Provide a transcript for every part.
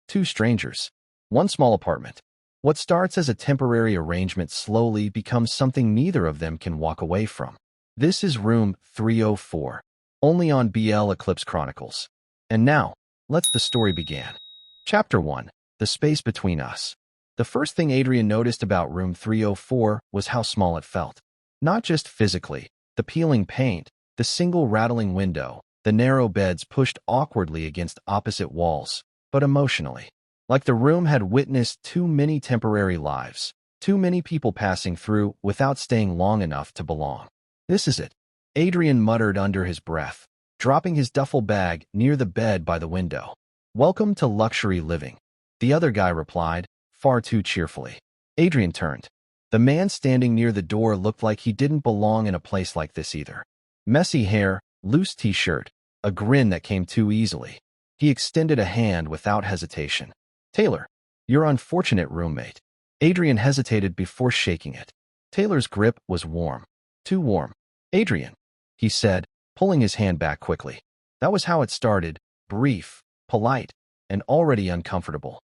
Two strangers. One small apartment. What starts as a temporary arrangement slowly becomes something neither of them can walk away from. This is room 304, only on BL Eclipse Chronicles. And now, let's the story begin. Chapter 1. The Space Between Us. The first thing Adrian noticed about room 304 was how small it felt. Not just physically, the peeling paint, the single rattling window, the narrow beds pushed awkwardly against opposite walls, but emotionally. Like the room had witnessed too many temporary lives, too many people passing through without staying long enough to belong. This is it, Adrian muttered under his breath, dropping his duffel bag near the bed by the window. Welcome to luxury living, the other guy replied, far too cheerfully. Adrian turned. The man standing near the door looked like he didn't belong in a place like this either. Messy hair, loose t-shirt, a grin that came too easily. He extended a hand without hesitation. Taylor, your unfortunate roommate. Adrian hesitated before shaking it. Taylor's grip was warm. Too warm. Adrian, he said, pulling his hand back quickly. That was how it started, brief, polite, and already uncomfortable.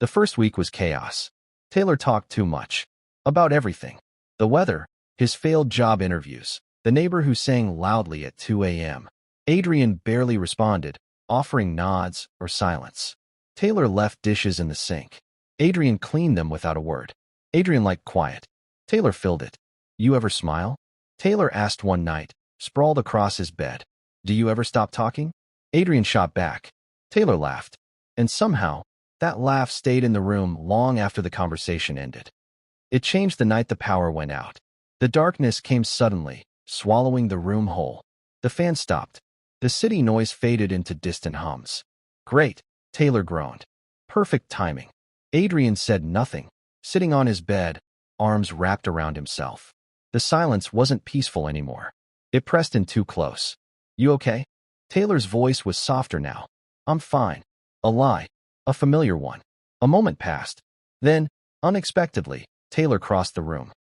The first week was chaos. Taylor talked too much. About everything. The weather, his failed job interviews, the neighbor who sang loudly at 2 a.m. Adrian barely responded, offering nods or silence. Taylor left dishes in the sink. Adrian cleaned them without a word. Adrian liked quiet. Taylor filled it. You ever smile? Taylor asked one night, sprawled across his bed. Do you ever stop talking? Adrian shot back. Taylor laughed. And somehow, that laugh stayed in the room long after the conversation ended. It changed the night the power went out. The darkness came suddenly, swallowing the room whole. The fan stopped. The city noise faded into distant hums. Great, Taylor groaned. Perfect timing. Adrian said nothing, sitting on his bed, arms wrapped around himself. The silence wasn't peaceful anymore. It pressed in too close. You okay? Taylor's voice was softer now. I'm fine. A lie. A familiar one. A moment passed. Then, unexpectedly, Taylor crossed the room.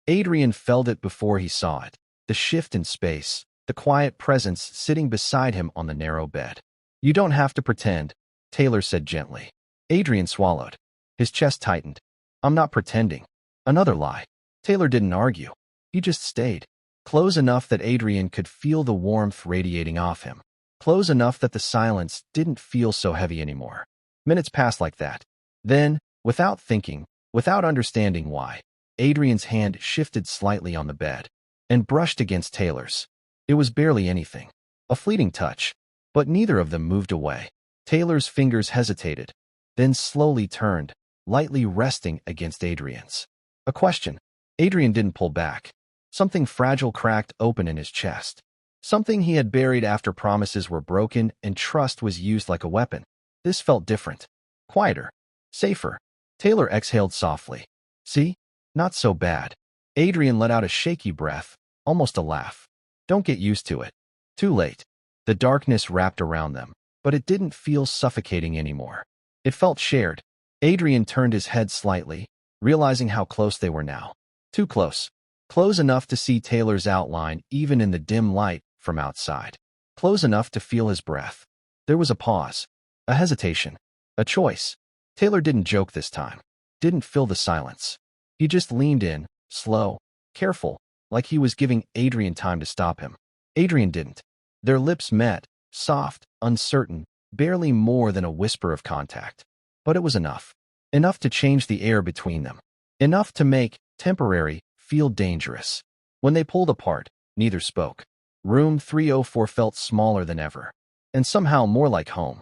Adrian felt it before he saw it. The shift in space, the quiet presence sitting beside him on the narrow bed. You don't have to pretend, Taylor said gently. Adrian swallowed. His chest tightened. I'm not pretending. Another lie. Taylor didn't argue. He just stayed. Close enough that Adrian could feel the warmth radiating off him. Close enough that the silence didn't feel so heavy anymore. Minutes passed like that. Then, without thinking, without understanding why, Adrian's hand shifted slightly on the bed and brushed against Taylor's. It was barely anything. A fleeting touch. But neither of them moved away. Taylor's fingers hesitated, then slowly turned, lightly resting against Adrian's. A question. Adrian didn't pull back. Something fragile cracked open in his chest. Something he had buried after promises were broken and trust was used like a weapon. This felt different. Quieter. Safer. Taylor exhaled softly. See? Not so bad. Adrian let out a shaky breath, almost a laugh. Don't get used to it. Too late. The darkness wrapped around them, but it didn't feel suffocating anymore. It felt shared. Adrian turned his head slightly, realizing how close they were now. Too close. Close enough to see Taylor's outline even in the dim light from outside. Close enough to feel his breath. There was a pause. A hesitation. A choice. Taylor didn't joke this time. Didn't fill the silence. He just leaned in, slow, careful, like he was giving Adrian time to stop him. Adrian didn't. Their lips met, soft, uncertain, barely more than a whisper of contact. But it was enough. Enough to change the air between them. Enough to make, temporary, feel dangerous. When they pulled apart, neither spoke. Room 304 felt smaller than ever. And somehow more like home.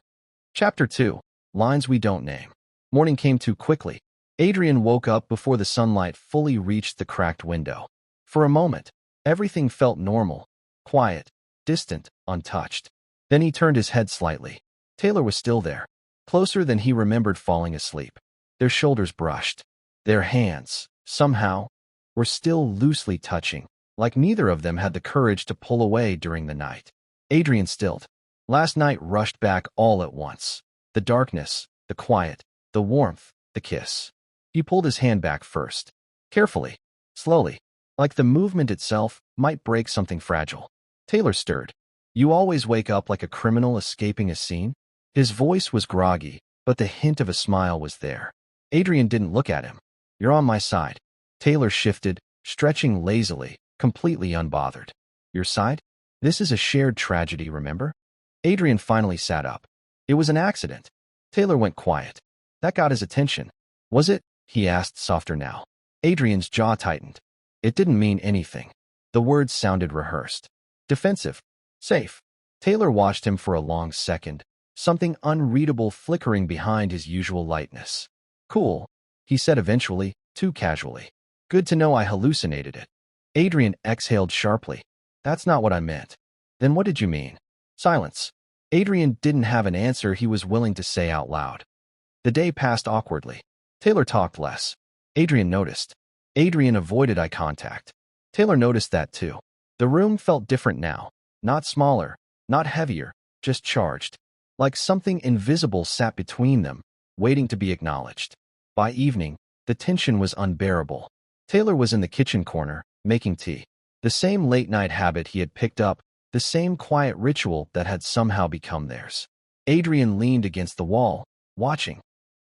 Chapter 2. Lines We Don't Name. Morning came too quickly. Adrian woke up before the sunlight fully reached the cracked window. For a moment, everything felt normal, quiet, distant, untouched. Then he turned his head slightly. Taylor was still there, closer than he remembered falling asleep. Their shoulders brushed. Their hands, somehow, were still loosely touching, like neither of them had the courage to pull away during the night. Adrian stilled. Last night rushed back all at once. The darkness, the quiet, the warmth, the kiss. He pulled his hand back first. Carefully, slowly, like the movement itself might break something fragile. Taylor stirred. You always wake up like a criminal escaping a scene? His voice was groggy, but the hint of a smile was there. Adrian didn't look at him. "You're on my side." Taylor shifted, stretching lazily, completely unbothered. "Your side? This is a shared tragedy, remember?" Adrian finally sat up. "It was an accident." Taylor went quiet. That got his attention. "Was it?" he asked, softer now. Adrian's jaw tightened. It didn't mean anything. The words sounded rehearsed. Defensive. Safe. Taylor watched him for a long second, something unreadable flickering behind his usual lightness. "Cool," he said eventually, too casually. "Good to know I hallucinated it." Adrian exhaled sharply. "That's not what I meant." "Then what did you mean?" Silence. Adrian didn't have an answer he was willing to say out loud. The day passed awkwardly. Taylor talked less. Adrian noticed. Adrian avoided eye contact. Taylor noticed that too. The room felt different now. Not smaller, not heavier, just charged. Like something invisible sat between them, waiting to be acknowledged. By evening, the tension was unbearable. Taylor was in the kitchen corner, making tea. The same late-night habit he had picked up, the same quiet ritual that had somehow become theirs. Adrian leaned against the wall, watching.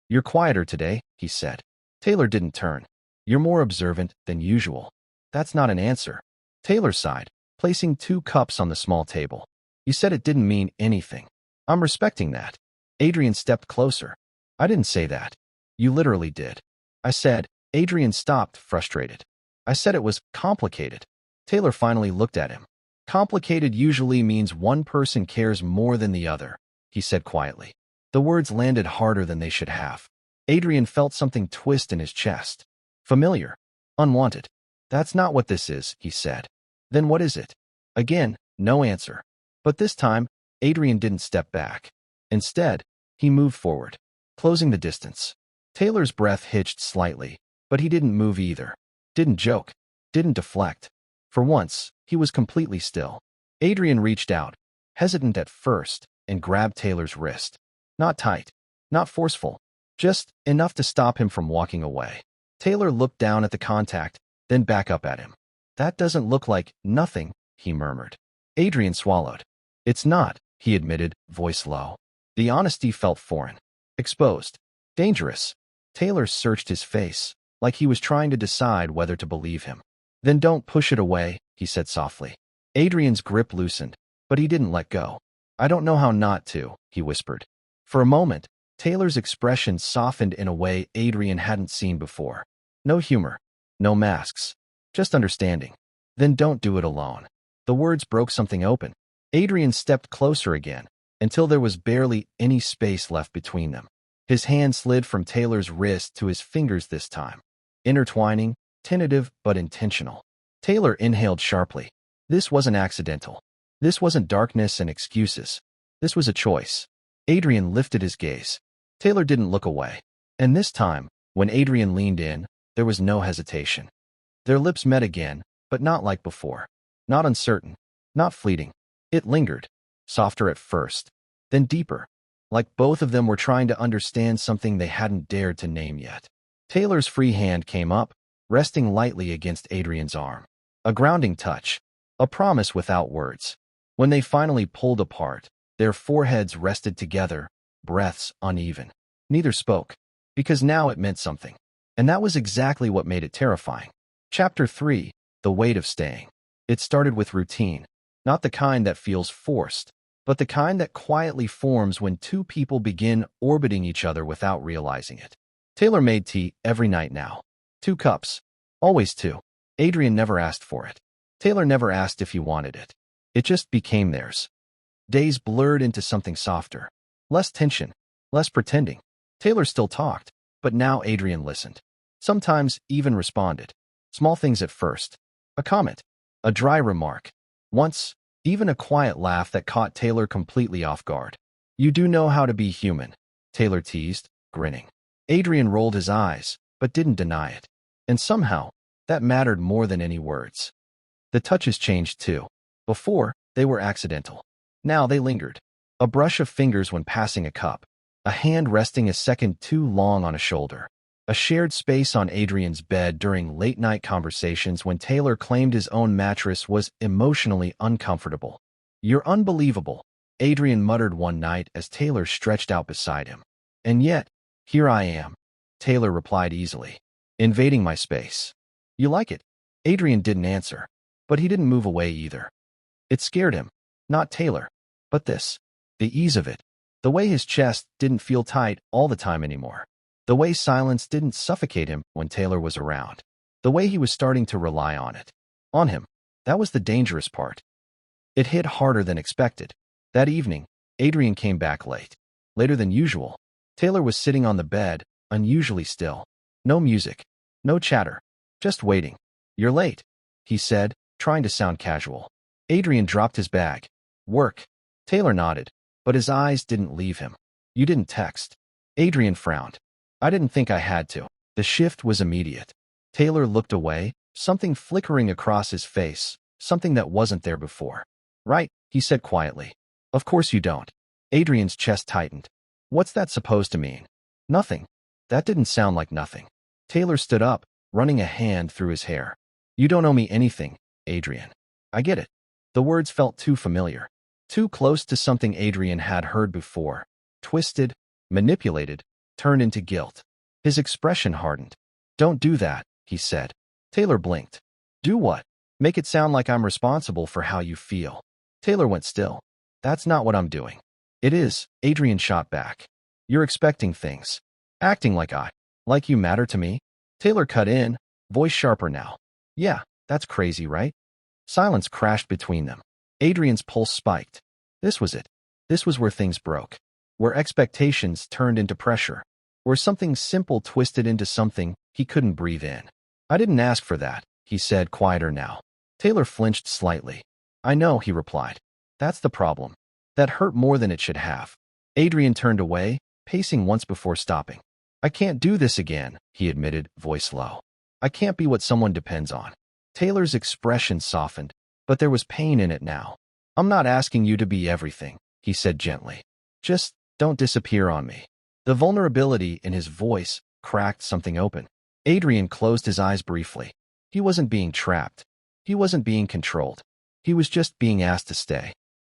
"You're quieter today," he said. Taylor didn't turn. "You're more observant than usual." "That's not an answer." Taylor sighed, placing 2 cups on the small table. "You said it didn't mean anything." "I'm respecting that." Adrian stepped closer. "I didn't say that." "You literally did." "I said," Adrian stopped, frustrated. "I said it was complicated." Taylor finally looked at him. "Complicated usually means one person cares more than the other," he said quietly. The words landed harder than they should have. Adrian felt something twist in his chest. Familiar. Unwanted. "That's not what this is," he said. "Then what is it?" Again, no answer. But this time, Adrian didn't step back. Instead, he moved forward, closing the distance. Taylor's breath hitched slightly, but he didn't move either. Didn't joke. Didn't deflect. For once, he was completely still. Adrian reached out, hesitant at first, and grabbed Taylor's wrist. Not tight. Not forceful. Just enough to stop him from walking away. Taylor looked down at the contact, then back up at him. "That doesn't look like nothing," he murmured. Adrian swallowed. "It's not," he admitted, voice low. The honesty felt foreign. Exposed. Dangerous. Taylor searched his face, like he was trying to decide whether to believe him. "Then don't push it away," he said softly. Adrian's grip loosened, but he didn't let go. "I don't know how not to," he whispered. For a moment, Taylor's expression softened in a way Adrian hadn't seen before. No humor. No masks. Just understanding. "Then don't do it alone." The words broke something open. Adrian stepped closer again, until there was barely any space left between them. His hand slid from Taylor's wrist to his fingers this time. Intertwining, tentative but intentional. Taylor inhaled sharply. This wasn't accidental. This wasn't darkness and excuses. This was a choice. Adrian lifted his gaze. Taylor didn't look away. And this time, when Adrian leaned in, there was no hesitation. Their lips met again, but not like before. Not uncertain. Not fleeting. It lingered. Softer at first, then deeper. Like both of them were trying to understand something they hadn't dared to name yet. Taylor's free hand came up, resting lightly against Adrian's arm. A grounding touch. A promise without words. When they finally pulled apart, their foreheads rested together, breaths uneven. Neither spoke, because now it meant something. And that was exactly what made it terrifying. Chapter 3, The Weight of Staying. It started with routine. Not the kind that feels forced, but the kind that quietly forms when 2 people begin orbiting each other without realizing it. Taylor made tea every night now. 2 cups. Always 2. Adrian never asked for it. Taylor never asked if he wanted it. It just became theirs. Days blurred into something softer. Less tension. Less pretending. Taylor still talked, but now Adrian listened. Sometimes even responded. Small things at first. A comment. A dry remark. Once, even a quiet laugh that caught Taylor completely off guard. "You do know how to be human," Taylor teased, grinning. Adrian rolled his eyes, but didn't deny it. And somehow, that mattered more than any words. The touches changed too. Before, they were accidental. Now they lingered. A brush of fingers when passing a cup. A hand resting a second too long on a shoulder. A shared space on Adrian's bed during late-night conversations when Taylor claimed his own mattress was emotionally uncomfortable. "You're unbelievable," Adrian muttered one night as Taylor stretched out beside him. And yet, here I am, Taylor replied easily, invading my space. You like it? Adrian didn't answer, but he didn't move away either. It scared him, not Taylor, but the ease of it, the way his chest didn't feel tight all the time anymore, the way silence didn't suffocate him when Taylor was around, the way he was starting to rely on him. That was the dangerous part. It hit harder than expected. That evening, Adrian came back late. Later than usual. Taylor was sitting on the bed, unusually still. No music. No chatter. Just waiting. You're late, he said, trying to sound casual. Adrian dropped his bag. Work. Taylor nodded, but his eyes didn't leave him. You didn't text. Adrian frowned. I didn't think I had to. The shift was immediate. Taylor looked away, something flickering across his face, something that wasn't there before. Right, he said quietly. Of course you don't. Adrian's chest tightened. What's that supposed to mean? Nothing. That didn't sound like nothing. Taylor stood up, running a hand through his hair. You don't owe me anything, Adrian. I get it. The words felt too familiar, too close to something Adrian had heard before. Twisted, manipulated, turned into guilt. His expression hardened. Don't do that, he said. Taylor blinked. Do what? Make it sound like I'm responsible for how you feel. Taylor went still. That's not what I'm doing. It is, Adrian shot back. You're expecting things. Acting like you matter to me. Taylor cut in, voice sharper now. Yeah, that's crazy, right? Silence crashed between them. Adrian's pulse spiked. This was it. This was where things broke. Where expectations turned into pressure. Where something simple twisted into something he couldn't breathe in. I didn't ask for that, he said, quieter now. Taylor flinched slightly. I know, he replied. That's the problem. That hurt more than it should have. Adrian turned away, pacing once before stopping. I can't do this again, he admitted, voice low. I can't be what someone depends on. Taylor's expression softened, but there was pain in it now. I'm not asking you to be everything, he said gently. Just don't disappear on me. The vulnerability in his voice cracked something open. Adrian closed his eyes briefly. He wasn't being trapped. He wasn't being controlled. He was just being asked to stay.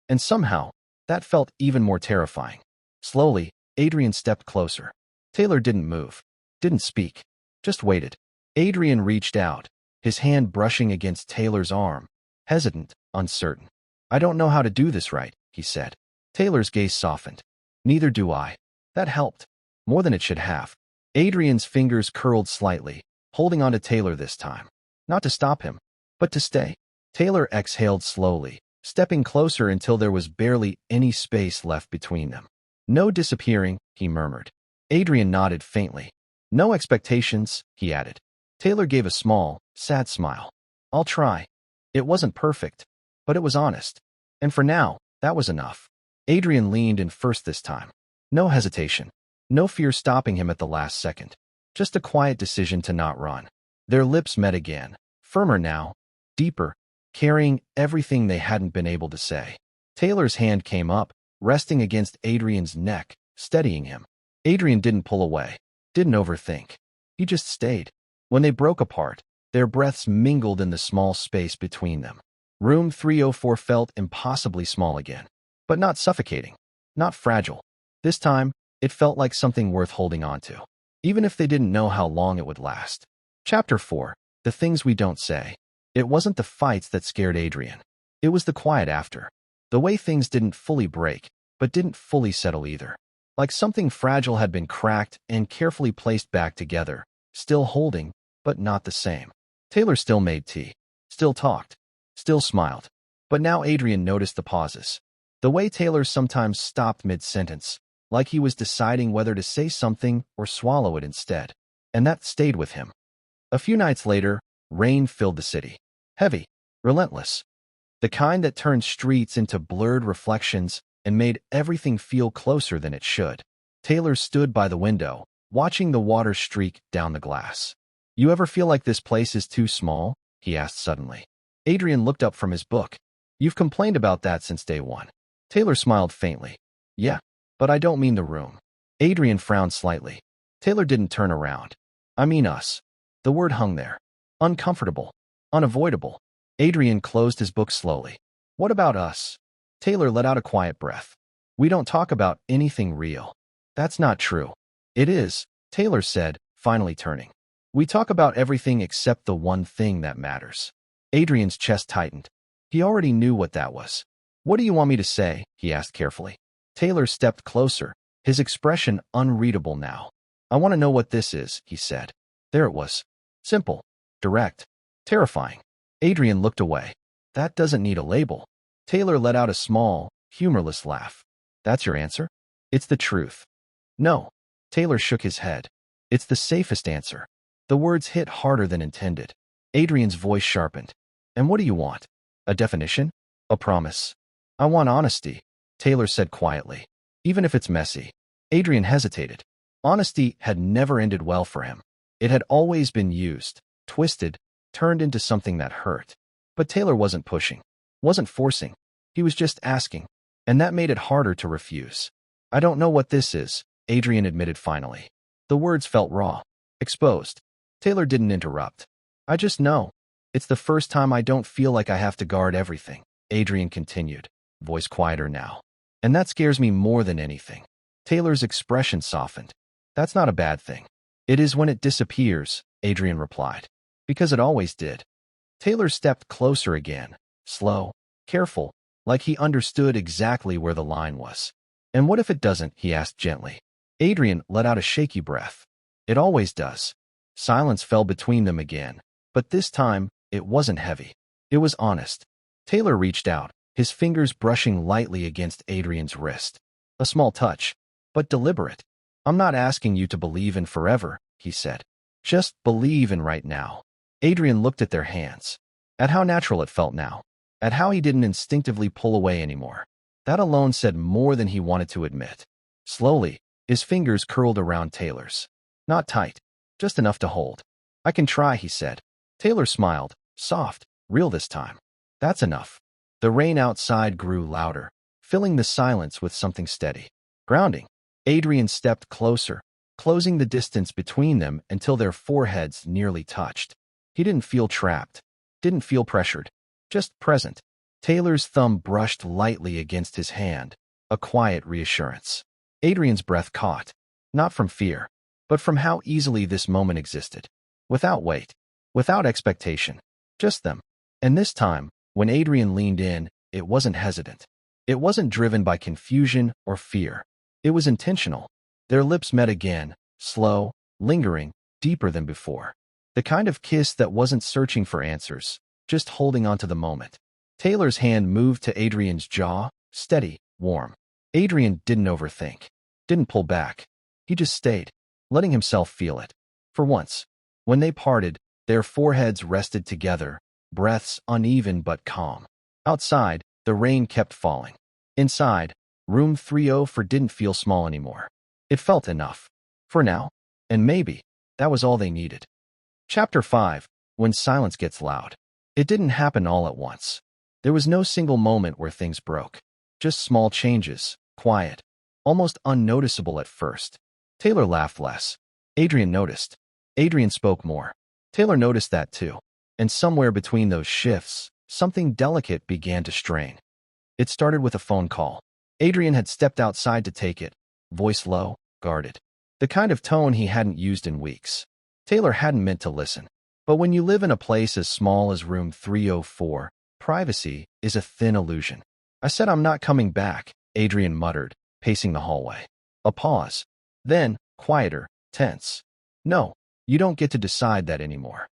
And somehow, that felt even more terrifying. Slowly, Adrian stepped closer. Taylor didn't move, didn't speak, just waited. Adrian reached out, his hand brushing against Taylor's arm, hesitant, uncertain. I don't know how to do this right, he said. Taylor's gaze softened. Neither do I. That helped, more than it should have. Adrian's fingers curled slightly, holding on to Taylor this time. Not to stop him, but to stay. Taylor exhaled slowly, stepping closer until there was barely any space left between them. No disappearing, he murmured. Adrian nodded faintly. No expectations, he added. Taylor gave a small, sad smile. I'll try. It wasn't perfect, but it was honest. And for now, that was enough. Adrian leaned in first this time. No hesitation. No fear stopping him at the last second. Just a quiet decision to not run. Their lips met again, firmer now, deeper, carrying everything they hadn't been able to say. Taylor's hand came up, resting against Adrian's neck, steadying him. Adrian didn't pull away, didn't overthink. He just stayed. When they broke apart, their breaths mingled in the small space between them. Room 304 felt impossibly small again, but not suffocating, not fragile. This time, it felt like something worth holding on to, even if they didn't know how long it would last. Chapter 4. The Things We Don't Say. It wasn't the fights that scared Adrian. It was the quiet after. The way things didn't fully break, but didn't fully settle either. Like something fragile had been cracked and carefully placed back together, still holding, but not the same. Taylor still made tea, still talked, still smiled. But now Adrian noticed the pauses. The way Taylor sometimes stopped mid-sentence, like he was deciding whether to say something or swallow it instead. And that stayed with him. A few nights later, rain filled the city. Heavy, relentless. The kind that turned streets into blurred reflections and made everything feel closer than it should. Taylor stood by the window, watching the water streak down the glass. You ever feel like this place is too small? He asked suddenly. Adrian looked up from his book. You've complained about that since day one. Taylor smiled faintly. Yeah, but I don't mean the room. Adrian frowned slightly. Taylor didn't turn around. I mean us. The word hung there. Uncomfortable. Unavoidable. Adrian closed his book slowly. What about us? Taylor let out a quiet breath. We don't talk about anything real. That's not true. It is, Taylor said, finally turning. We talk about everything except the one thing that matters. Adrian's chest tightened. He already knew what that was. What do you want me to say? He asked carefully. Taylor stepped closer, his expression unreadable now. I want to know what this is, he said. There it was. Simple, direct, terrifying. Adrian looked away. That doesn't need a label. Taylor let out a small, humorless laugh. That's your answer? It's the truth. No. Taylor shook his head. It's the safest answer. The words hit harder than intended. Adrian's voice sharpened. And what do you want? A definition? A promise? I want honesty, Taylor said quietly. Even if it's messy. Adrian hesitated. Honesty had never ended well for him. It had always been used, twisted, turned into something that hurt. But Taylor wasn't pushing, wasn't forcing. He was just asking, and that made it harder to refuse. I don't know what this is, Adrian admitted finally. The words felt raw, exposed. Taylor didn't interrupt. I just know. It's the first time I don't feel like I have to guard everything, Adrian continued, voice quieter now. And that scares me more than anything. Taylor's expression softened. That's not a bad thing. It is when it disappears, Adrian replied. Because it always did. Taylor stepped closer again, slow, careful, like he understood exactly where the line was. And what if it doesn't? He asked gently. Adrian let out a shaky breath. It always does. Silence fell between them again, but this time, it wasn't heavy. It was honest. Taylor reached out, his fingers brushing lightly against Adrian's wrist. A small touch, but deliberate. I'm not asking you to believe in forever, he said. Just believe in right now. Adrian looked at their hands, at how natural it felt now, at how he didn't instinctively pull away anymore. That alone said more than he wanted to admit. Slowly, his fingers curled around Taylor's. Not tight, just enough to hold. I can try, he said. Taylor smiled, soft, real this time. That's enough. The rain outside grew louder, filling the silence with something steady. Grounding. Adrian stepped closer, closing the distance between them until their foreheads nearly touched. He didn't feel trapped, didn't feel pressured, just present. Taylor's thumb brushed lightly against his hand, a quiet reassurance. Adrian's breath caught, not from fear, but from how easily this moment existed. Without weight, without expectation, just them. And this time, when Adrian leaned in, it wasn't hesitant. It wasn't driven by confusion or fear. It was intentional. Their lips met again, slow, lingering, deeper than before. The kind of kiss that wasn't searching for answers, just holding on to the moment. Taylor's hand moved to Adrian's jaw, steady, warm. Adrian didn't overthink, didn't pull back. He just stayed, letting himself feel it. For once, when they parted, their foreheads rested together, breaths uneven but calm. Outside, the rain kept falling. Inside, room 304 didn't feel small anymore. It felt enough. For now. And maybe, that was all they needed. Chapter 5. When silence gets loud. It didn't happen all at once. There was no single moment where things broke. Just small changes, quiet, almost unnoticeable at first. Taylor laughed less. Adrian noticed. Adrian spoke more. Taylor noticed that too. And somewhere between those shifts, something delicate began to strain. It started with a phone call. Adrian had stepped outside to take it, voice low, guarded. The kind of tone he hadn't used in weeks. Taylor hadn't meant to listen. But when you live in a place as small as room 304, privacy is a thin illusion. I said I'm not coming back, Adrian muttered, pacing the hallway. A pause. Then, quieter, tense. No, you don't get to decide that anymore.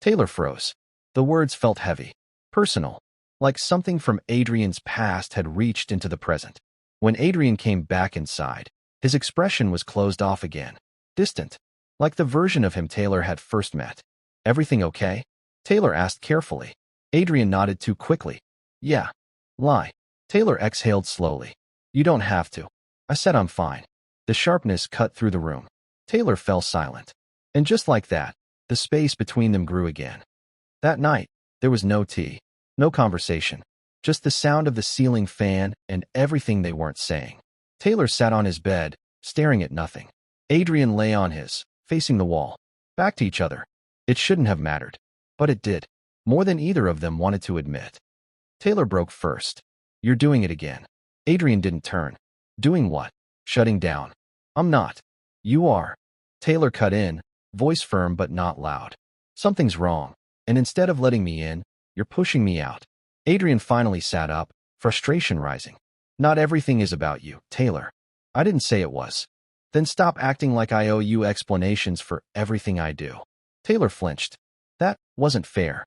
Taylor froze. The words felt heavy, personal, like something from Adrian's past had reached into the present. When Adrian came back inside, his expression was closed off again, distant, like the version of him Taylor had first met. Everything okay? Taylor asked carefully. Adrian nodded too quickly. Yeah. Lie. Taylor exhaled slowly. You don't have to. I said I'm fine. The sharpness cut through the room. Taylor fell silent. And just like that, the space between them grew again. That night, there was no tea, no conversation, just the sound of the ceiling fan and everything they weren't saying. Taylor sat on his bed, staring at nothing. Adrian lay on his, facing the wall. Back to each other. It shouldn't have mattered. But it did. More than either of them wanted to admit. Taylor broke first. You're doing it again. Adrian didn't turn. Doing what? Shutting down. I'm not. You are. Taylor cut in, voice firm but not loud. Something's wrong, and instead of letting me in, you're pushing me out. Adrian finally sat up, frustration rising. Not everything is about you, Taylor. I didn't say it was. Then stop acting like I owe you explanations for everything I do. Taylor flinched. That wasn't fair.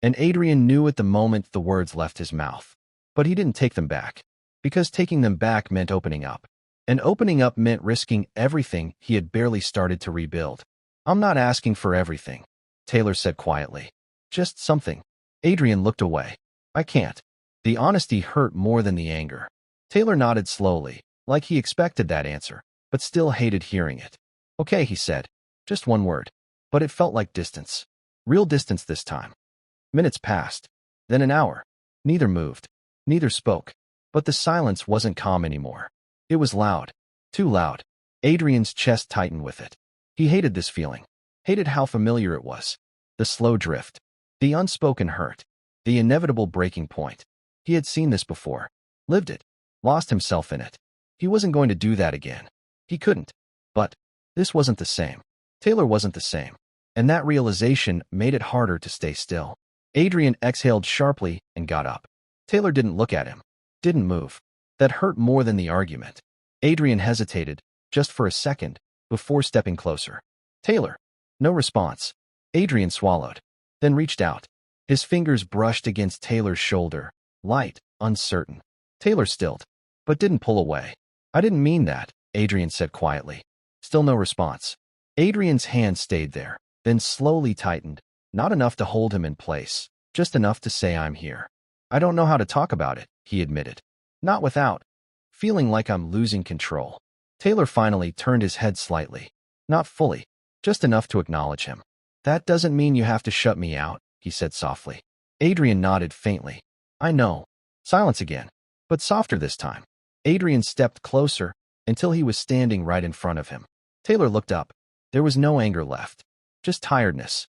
And Adrian knew at the moment the words left his mouth. But he didn't take them back. Because taking them back meant opening up. And opening up meant risking everything he had barely started to rebuild. I'm not asking for everything, Taylor said quietly. Just something. Adrian looked away. I can't. The honesty hurt more than the anger. Taylor nodded slowly, like he expected that answer, but still hated hearing it. Okay, he said. Just one word. But it felt like distance. Real distance this time. Minutes passed. Then an hour. Neither moved. Neither spoke. But the silence wasn't calm anymore. It was loud. Too loud. Adrian's chest tightened with it. He hated this feeling. Hated how familiar it was. The slow drift. The unspoken hurt. The inevitable breaking point. He had seen this before. Lived it. Lost himself in it. He wasn't going to do that again. He couldn't. But this wasn't the same. Taylor wasn't the same. And that realization made it harder to stay still. Adrian exhaled sharply and got up. Taylor didn't look at him. Didn't move. That hurt more than the argument. Adrian hesitated, just for a second, before stepping closer. Taylor. No response. Adrian swallowed. Then reached out. His fingers brushed against Taylor's shoulder. Light, uncertain. Taylor stilled, but didn't pull away. I didn't mean that, Adrian said quietly. Still no response. Adrian's hand stayed there, then slowly tightened. Not enough to hold him in place. Just enough to say I'm here. I don't know how to talk about it, he admitted. Not without feeling like I'm losing control. Taylor finally turned his head slightly. Not fully. Just enough to acknowledge him. That doesn't mean you have to shut me out, he said softly. Adrian nodded faintly. I know. Silence again. But softer this time. Adrian stepped closer until he was standing right in front of him. Taylor looked up. There was no anger left. Just tiredness.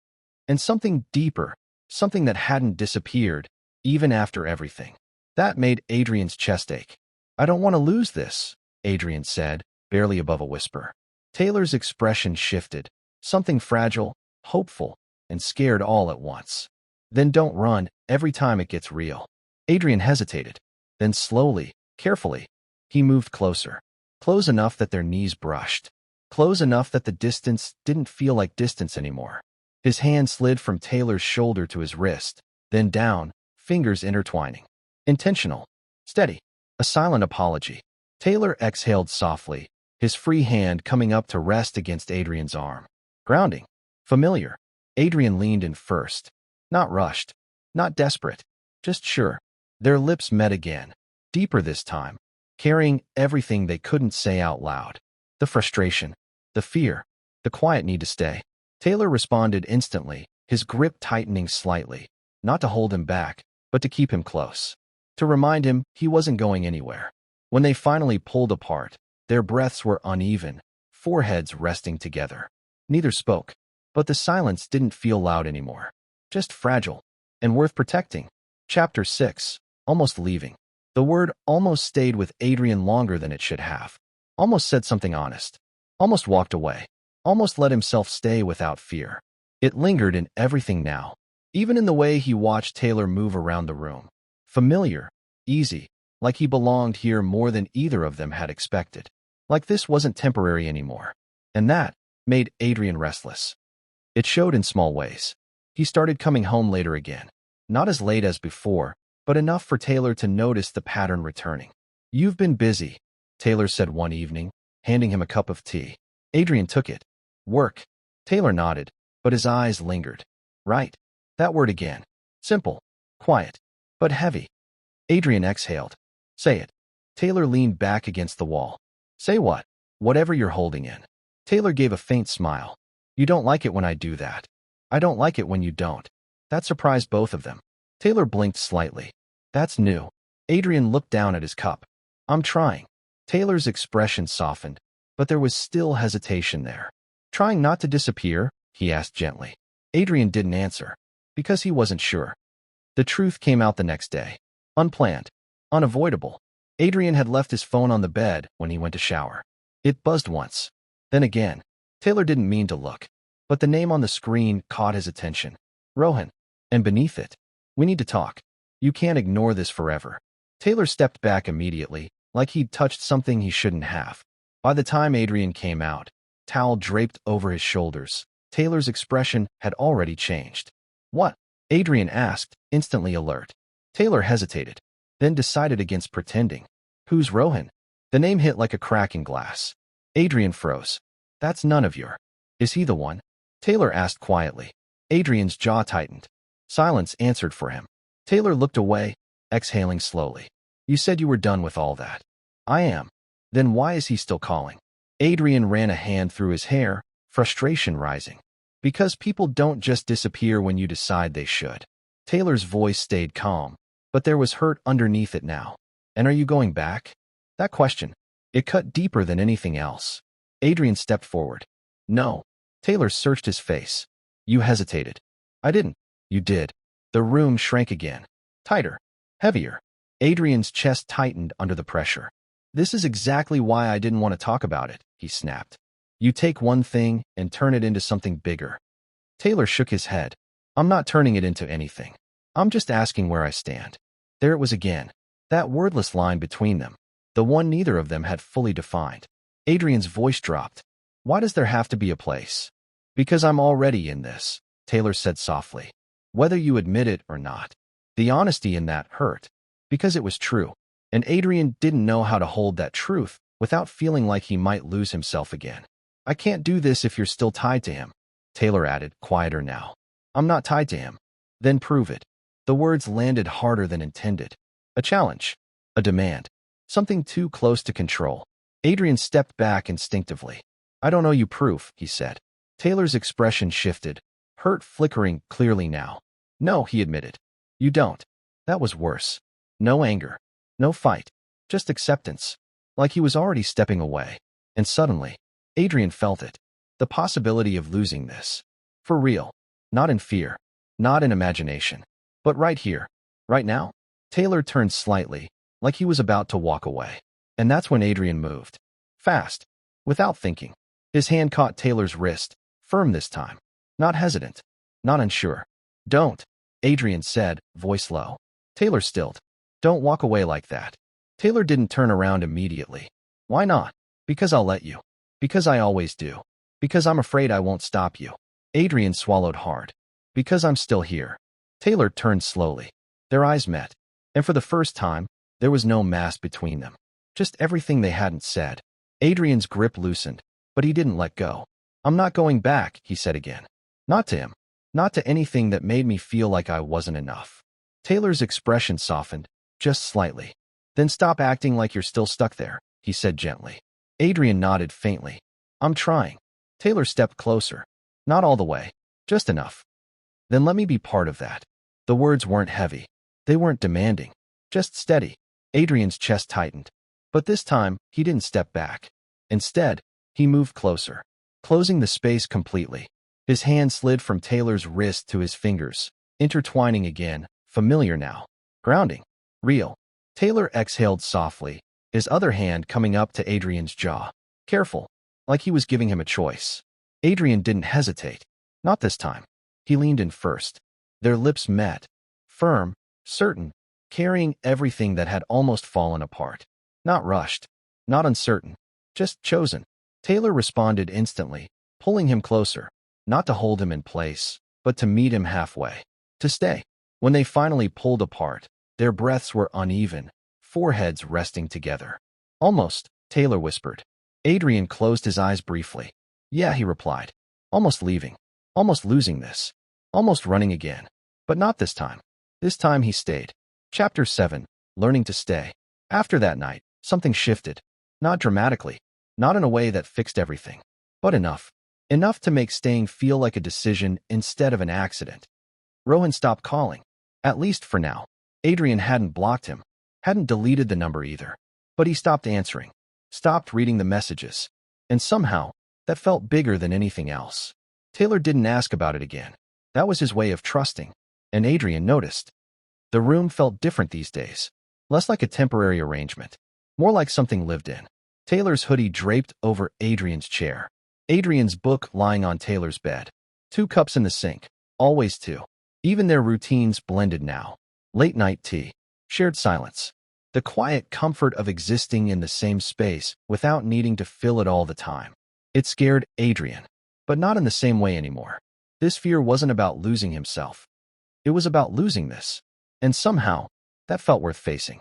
And something deeper. Something that hadn't disappeared, even after everything. That made Adrian's chest ache. I don't want to lose this, Adrian said, barely above a whisper. Taylor's expression shifted. Something fragile, hopeful, and scared all at once. Then don't run every time it gets real. Adrian hesitated. Then slowly, carefully, he moved closer. Close enough that their knees brushed. Close enough that the distance didn't feel like distance anymore. His hand slid from Taylor's shoulder to his wrist, then down, fingers intertwining. Intentional. Steady. A silent apology. Taylor exhaled softly, his free hand coming up to rest against Adrian's arm. Grounding. Familiar. Adrian leaned in first. Not rushed. Not desperate. Just sure. Their lips met again. Deeper this time. Carrying everything they couldn't say out loud. The frustration. The fear. The quiet need to stay. Taylor responded instantly, his grip tightening slightly. Not to hold him back, but to keep him close. To remind him he wasn't going anywhere. When they finally pulled apart, their breaths were uneven, foreheads resting together. Neither spoke, but the silence didn't feel loud anymore. Just fragile, and worth protecting. Chapter 6. Almost leaving. The word almost stayed with Adrian longer than it should have. Almost said something honest. Almost walked away. Almost let himself stay without fear. It lingered in everything now. Even in the way he watched Taylor move around the room. Familiar, easy, like he belonged here more than either of them had expected. Like this wasn't temporary anymore. And that made Adrian restless. It showed in small ways. He started coming home later again. Not as late as before, but enough for Taylor to notice the pattern returning. You've been busy, Taylor said one evening, handing him a cup of tea. Adrian took it. Work. Taylor nodded, but his eyes lingered. Right. That word again. Simple. Quiet. But heavy. Adrian exhaled. Say it. Taylor leaned back against the wall. Say what? Whatever you're holding in. Taylor gave a faint smile. You don't like it when I do that. I don't like it when you don't. That surprised both of them. Taylor blinked slightly. That's new. Adrian looked down at his cup. I'm trying. Taylor's expression softened, but there was still hesitation there. Trying not to disappear? He asked gently. Adrian didn't answer, because he wasn't sure. The truth came out the next day. Unplanned. Unavoidable. Adrian had left his phone on the bed when he went to shower. It buzzed once. Then again. Taylor didn't mean to look, but the name on the screen caught his attention. Rohan. And beneath it, "We need to talk. You can't ignore this forever." Taylor stepped back immediately, like he'd touched something he shouldn't have. By the time Adrian came out, towel draped over his shoulders, Taylor's expression had already changed. "What?" Adrian asked, instantly alert. Taylor hesitated, then decided against pretending. "Who's Rohan?" The name hit like a crack in glass. Adrian froze. "That's none of your." "Is he the one?" Taylor asked quietly. Adrian's jaw tightened. Silence answered for him. Taylor looked away, exhaling slowly. "You said you were done with all that." "I am." "Then why is he still calling?" Adrian ran a hand through his hair, frustration rising. "Because people don't just disappear when you decide they should." Taylor's voice stayed calm, but there was hurt underneath it now. "And are you going back?" That question, it cut deeper than anything else. Adrian stepped forward. "No." Taylor searched his face. "You hesitated." "I didn't." "You did." The room shrank again. Tighter. Heavier. Adrian's chest tightened under the pressure. "This is exactly why I didn't want to talk about it," he snapped. "You take one thing and turn it into something bigger." Taylor shook his head. "I'm not turning it into anything. I'm just asking where I stand." There it was again. That wordless line between them. The one neither of them had fully defined. Adrian's voice dropped. "Why does there have to be a place?" "Because I'm already in this," Taylor said softly. "Whether you admit it or not." The honesty in that hurt. Because it was true. And Adrian didn't know how to hold that truth without feeling like he might lose himself again. "I can't do this if you're still tied to him," Taylor added, quieter now. "I'm not tied to him." "Then prove it." The words landed harder than intended. A challenge. A demand. Something too close to control. Adrian stepped back instinctively. "I don't owe you proof," he said. Taylor's expression shifted, hurt flickering clearly now. "No," he admitted. "You don't." That was worse. No anger. No fight. Just acceptance. Like he was already stepping away. And suddenly, Adrian felt it. The possibility of losing this. For real. Not in fear. Not in imagination. But right here. Right now. Taylor turned slightly, like he was about to walk away. And that's when Adrian moved. Fast. Without thinking. His hand caught Taylor's wrist, firm this time. Not hesitant. Not unsure. "Don't," Adrian said, voice low. Taylor stilled. "Don't walk away like that." Taylor didn't turn around immediately. "Why not?" "Because I'll let you." "Because I always do." "Because I'm afraid I won't stop you." Adrian swallowed hard. "Because I'm still here." Taylor turned slowly. Their eyes met. And for the first time, there was no mask between them. Just everything they hadn't said. Adrian's grip loosened, but he didn't let go. "I'm not going back," he said again. "Not to him. Not to anything that made me feel like I wasn't enough." Taylor's expression softened, just slightly. "Then stop acting like you're still stuck there," he said gently. Adrian nodded faintly. "I'm trying." Taylor stepped closer. "Not all the way. Just enough." "Then let me be part of that." The words weren't heavy. They weren't demanding. Just steady. Adrian's chest tightened. But this time, he didn't step back. Instead, he moved closer, closing the space completely. His hand slid from Taylor's wrist to his fingers, intertwining again, familiar now. Grounding. Real. Taylor exhaled softly, his other hand coming up to Adrian's jaw. Careful. Like he was giving him a choice. Adrian didn't hesitate. Not this time. He leaned in first. Their lips met. Firm, certain, carrying everything that had almost fallen apart. Not rushed. Not uncertain. Just chosen. Taylor responded instantly, pulling him closer. Not to hold him in place, but to meet him halfway. To stay. When they finally pulled apart, their breaths were uneven, foreheads resting together. "Almost," Taylor whispered. Adrian closed his eyes briefly. "Yeah," he replied. "Almost leaving. Almost losing this. Almost running again. But not this time." This time he stayed. Chapter 7. Learning to Stay. After that night, something shifted. Not dramatically. Not in a way that fixed everything. But enough. Enough to make staying feel like a decision instead of an accident. Rohan stopped calling. At least for now. Adrian hadn't blocked him. Hadn't deleted the number either. But he stopped answering. Stopped reading the messages. And somehow, that felt bigger than anything else. Taylor didn't ask about it again. That was his way of trusting. And Adrian noticed. The room felt different these days. Less like a temporary arrangement. More like something lived in. Taylor's hoodie draped over Adrian's chair. Adrian's book lying on Taylor's bed. 2 cups in the sink. Always 2. Even their routines blended now. Late night tea. Shared silence. The quiet comfort of existing in the same space without needing to fill it all the time. It scared Adrian, but not in the same way anymore. This fear wasn't about losing himself. It was about losing this. And somehow, that felt worth facing.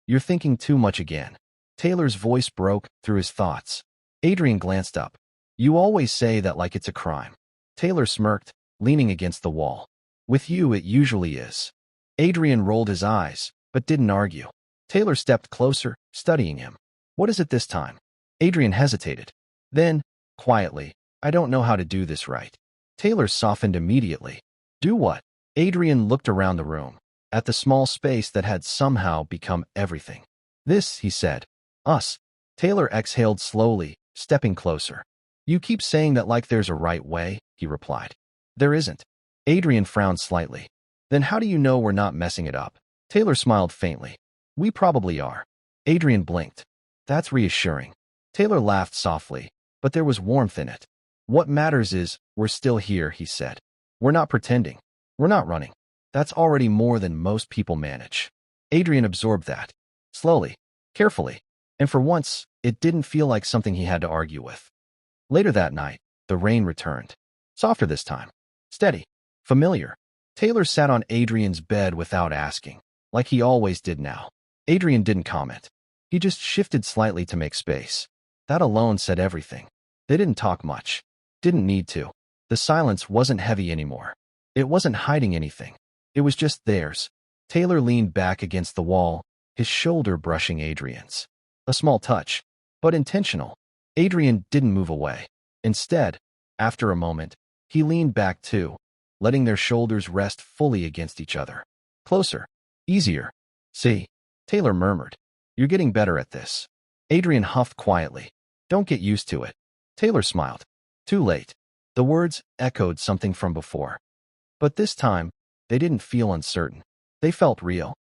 You're thinking too much again. Taylor's voice broke through his thoughts. Adrian glanced up. You always say that like it's a crime. Taylor smirked, leaning against the wall. With you, it usually is. Adrian rolled his eyes, but didn't argue. Taylor stepped closer, studying him. What is it this time? Adrian hesitated. Then, quietly, I don't know how to do this right. Taylor softened immediately. Do what? Adrian looked around the room, at the small space that had somehow become everything. This, he said. Us. Taylor exhaled slowly, stepping closer. You keep saying that like there's a right way, he replied. There isn't. Adrian frowned slightly. Then how do you know we're not messing it up? Taylor smiled faintly. We probably are. Adrian blinked. That's reassuring. Taylor laughed softly, but there was warmth in it. What matters is, we're still here, he said. We're not pretending. We're not running. That's already more than most people manage. Adrian absorbed that. Slowly, carefully, and for once, it didn't feel like something he had to argue with. Later that night, the rain returned. Softer this time. Steady. Familiar. Taylor sat on Adrian's bed without asking, like he always did now. Adrian didn't comment. He just shifted slightly to make space. That alone said everything. They didn't talk much. Didn't need to. The silence wasn't heavy anymore. It wasn't hiding anything. It was just theirs. Taylor leaned back against the wall, his shoulder brushing Adrian's. A small touch, but intentional. Adrian didn't move away. Instead, after a moment, he leaned back too, letting their shoulders rest fully against each other. Closer. Easier. See? Taylor murmured. You're getting better at this. Adrian huffed quietly. Don't get used to it. Taylor smiled. Too late. The words echoed something from before. But this time, they didn't feel uncertain. They felt real.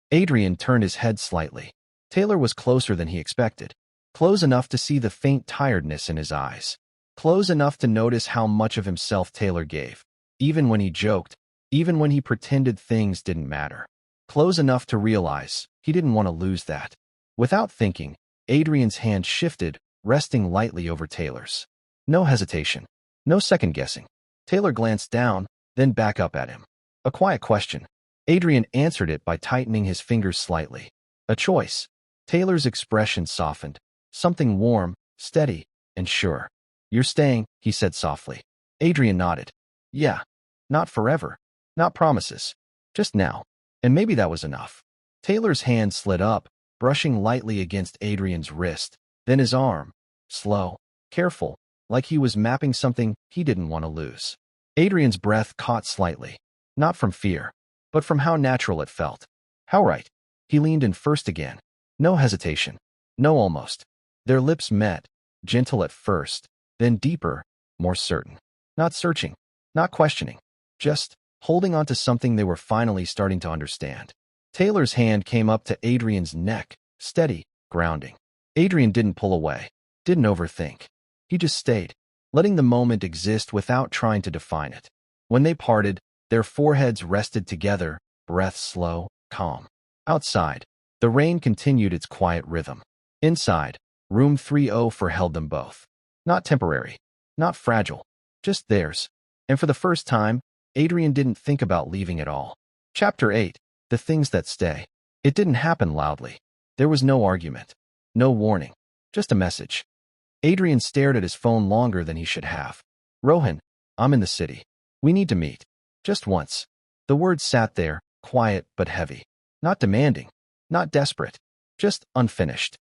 Adrian turned his head slightly. Taylor was closer than he expected. Close enough to see the faint tiredness in his eyes. Close enough to notice how much of himself Taylor gave. Even when he joked, even when he pretended things didn't matter. Close enough to realize he didn't want to lose that. Without thinking, Adrian's hand shifted, resting lightly over Taylor's. No hesitation. No second-guessing. Taylor glanced down, then back up at him. A quiet question. Adrian answered it by tightening his fingers slightly. A choice. Taylor's expression softened. Something warm, steady, and sure. You're staying, he said softly. Adrian nodded. Yeah. Not forever. Not promises. Just now. And maybe that was enough. Taylor's hand slid up, brushing lightly against Adrian's wrist, then his arm. Slow, careful, like he was mapping something he didn't want to lose. Adrian's breath caught slightly. Not from fear, but from how natural it felt. How right. He leaned in first again. No hesitation. No almost. Their lips met, gentle at first, then deeper, more certain. Not searching, not questioning, just holding on to something they were finally starting to understand. Taylor's hand came up to Adrian's neck, steady, grounding. Adrian didn't pull away, didn't overthink. He just stayed, letting the moment exist without trying to define it. When they parted, their foreheads rested together, breath slow, calm. Outside, the rain continued its quiet rhythm. Inside, room 304 held them both. Not temporary, not fragile, just theirs. And for the first time, Adrian didn't think about leaving at all. Chapter 8. The Things That Stay. It didn't happen loudly. There was no argument. No warning. Just a message. Adrian stared at his phone longer than he should have. Rohan, I'm in the city. We need to meet. Just once. The words sat there, quiet but heavy. Not demanding. Not desperate. Just unfinished.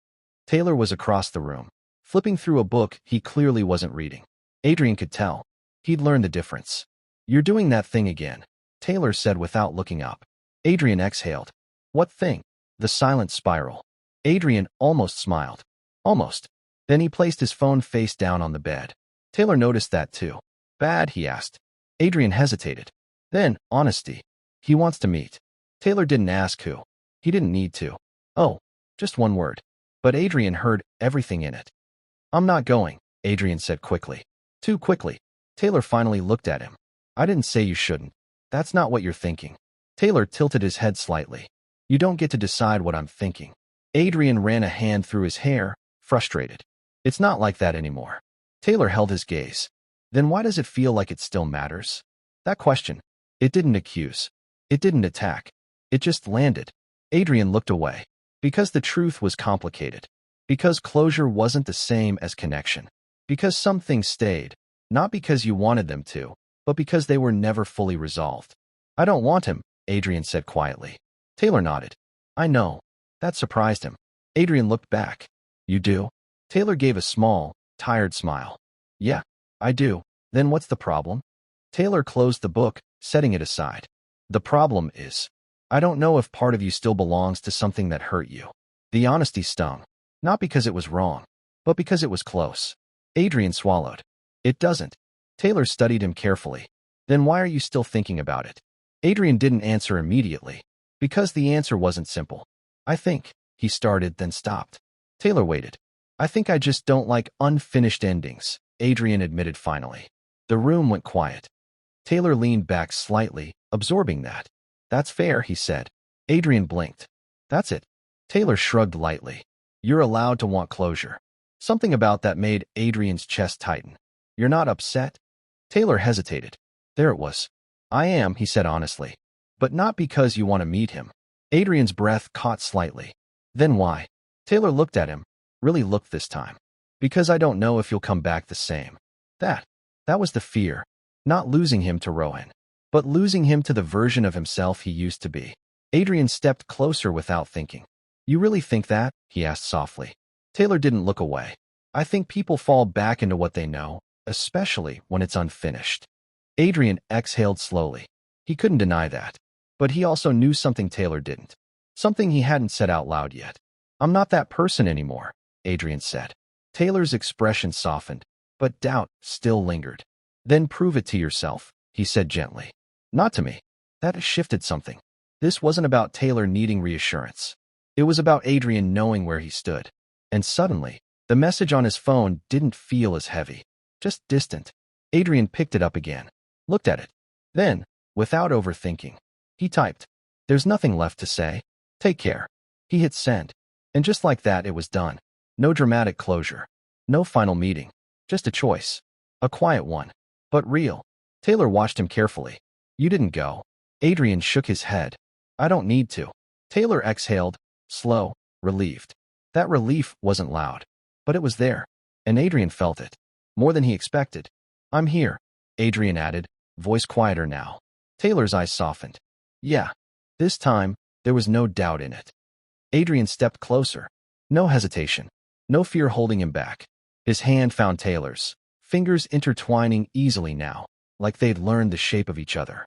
Taylor was across the room, flipping through a book he clearly wasn't reading. Adrian could tell. He'd learned the difference. You're doing that thing again, Taylor said without looking up. Adrian exhaled. What thing? The silent spiral. Adrian almost smiled. Almost. Then he placed his phone face down on the bed. Taylor noticed that too. Bad, he asked. Adrian hesitated. Then, honesty. He wants to meet. Taylor didn't ask who. He didn't need to. Oh, just one word. but Adrian heard everything in it. I'm not going, Adrian said quickly. Too quickly. Taylor finally looked at him. I didn't say you shouldn't. That's not what you're thinking. Taylor tilted his head slightly. You don't get to decide what I'm thinking. Adrian ran a hand through his hair, frustrated. It's not like that anymore. Taylor held his gaze. Then why does it feel like it still matters? That question. It didn't accuse. It didn't attack. It just landed. Adrian looked away. Because the truth was complicated. Because closure wasn't the same as connection. Because some things stayed. Not because you wanted them to, but because they were never fully resolved. I don't want him, Adrian said quietly. Taylor nodded. I know. That surprised him. Adrian looked back. You do? Taylor gave a small, tired smile. Yeah, I do. Then what's the problem? Taylor closed the book, setting it aside. The problem is, I don't know if part of you still belongs to something that hurt you. The honesty stung. Not because it was wrong, but because it was close. Adrian swallowed. It doesn't. Taylor studied him carefully. Then why are you still thinking about it? Adrian didn't answer immediately. Because the answer wasn't simple. I think, he started, then stopped. Taylor waited. I think I just don't like unfinished endings, Adrian admitted finally. The room went quiet. Taylor leaned back slightly, absorbing that. That's fair, he said. Adrian blinked. That's it. Taylor shrugged lightly. You're allowed to want closure. Something about that made Adrian's chest tighten. You're not upset? Taylor hesitated. There it was. I am, he said honestly. But not because you want to meet him. Adrian's breath caught slightly. Then why? Taylor looked at him. Really looked this time. Because I don't know if you'll come back the same. That was the fear. Not losing him to Rohan, but losing him to the version of himself he used to be. Adrian stepped closer without thinking. You really think that? He asked softly. Taylor didn't look away. I think people fall back into what they know, especially when it's unfinished. Adrian exhaled slowly. He couldn't deny that. But he also knew something Taylor didn't. Something he hadn't said out loud yet. I'm not that person anymore, Adrian said. Taylor's expression softened, but doubt still lingered. Then prove it to yourself, he said gently. Not to me. That shifted something. This wasn't about Taylor needing reassurance. It was about Adrian knowing where he stood. And suddenly, the message on his phone didn't feel as heavy. Just distant. Adrian picked it up again. Looked at it. Then, without overthinking, he typed, There's nothing left to say. Take care. He hit send. And just like that, it was done. No dramatic closure. No final meeting. Just a choice. A quiet one. But real. Taylor watched him carefully. You didn't go. Adrian shook his head. I don't need to. Taylor exhaled, slow, relieved. That relief wasn't loud. But it was there. And Adrian felt it. More than he expected. I'm here, Adrian added, voice quieter now. Taylor's eyes softened. Yeah. This time, there was no doubt in it. Adrian stepped closer. No hesitation. No fear holding him back. His hand found Taylor's, fingers intertwining easily now, like they'd learned the shape of each other.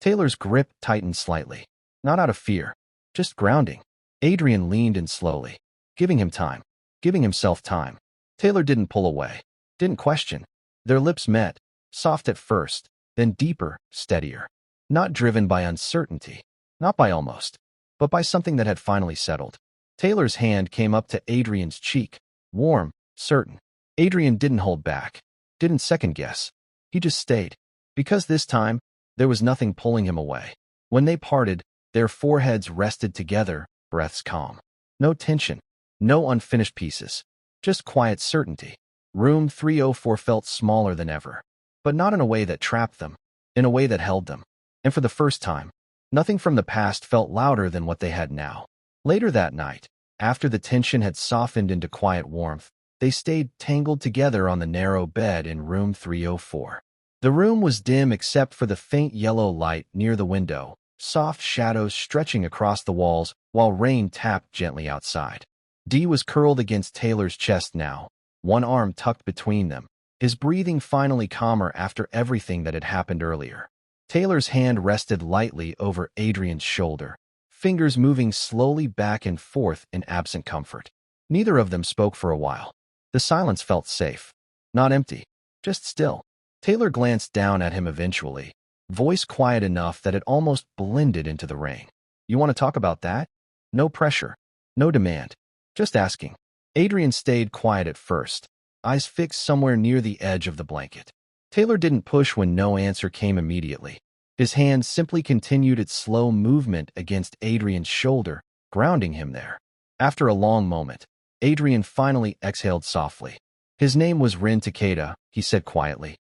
Taylor's grip tightened slightly. Not out of fear, just grounding. Adrian leaned in slowly, giving him time, giving himself time. Taylor didn't pull away, didn't question. Their lips met, soft at first, then deeper, steadier. Not driven by uncertainty, not by almost, but by something that had finally settled. Taylor's hand came up to Adrian's cheek, warm, certain. Adrian didn't hold back, didn't second guess. He just stayed. Because this time, there was nothing pulling him away. When they parted, their foreheads rested together, breaths calm. No tension, no unfinished pieces, just quiet certainty. Room 304 felt smaller than ever, but not in a way that trapped them, in a way that held them. And for the first time, nothing from the past felt louder than what they had now. Later that night, after the tension had softened into quiet warmth, they stayed tangled together on the narrow bed in room 304. The room was dim except for the faint yellow light near the window, soft shadows stretching across the walls while rain tapped gently outside. Dee was curled against Taylor's chest now, one arm tucked between them, his breathing finally calmer after everything that had happened earlier. Taylor's hand rested lightly over Adrian's shoulder, fingers moving slowly back and forth in absent comfort. Neither of them spoke for a while. The silence felt safe, not empty, just still. Taylor glanced down at him eventually, voice quiet enough that it almost blended into the rain. You want to talk about that? No pressure, no demand, just asking. Adrian stayed quiet at first, eyes fixed somewhere near the edge of the blanket. Taylor didn't push when no answer came immediately. His hand simply continued its slow movement against Adrian's shoulder, grounding him there. After a long moment, Adrian finally exhaled softly. His name was Rin Takeda, he said quietly.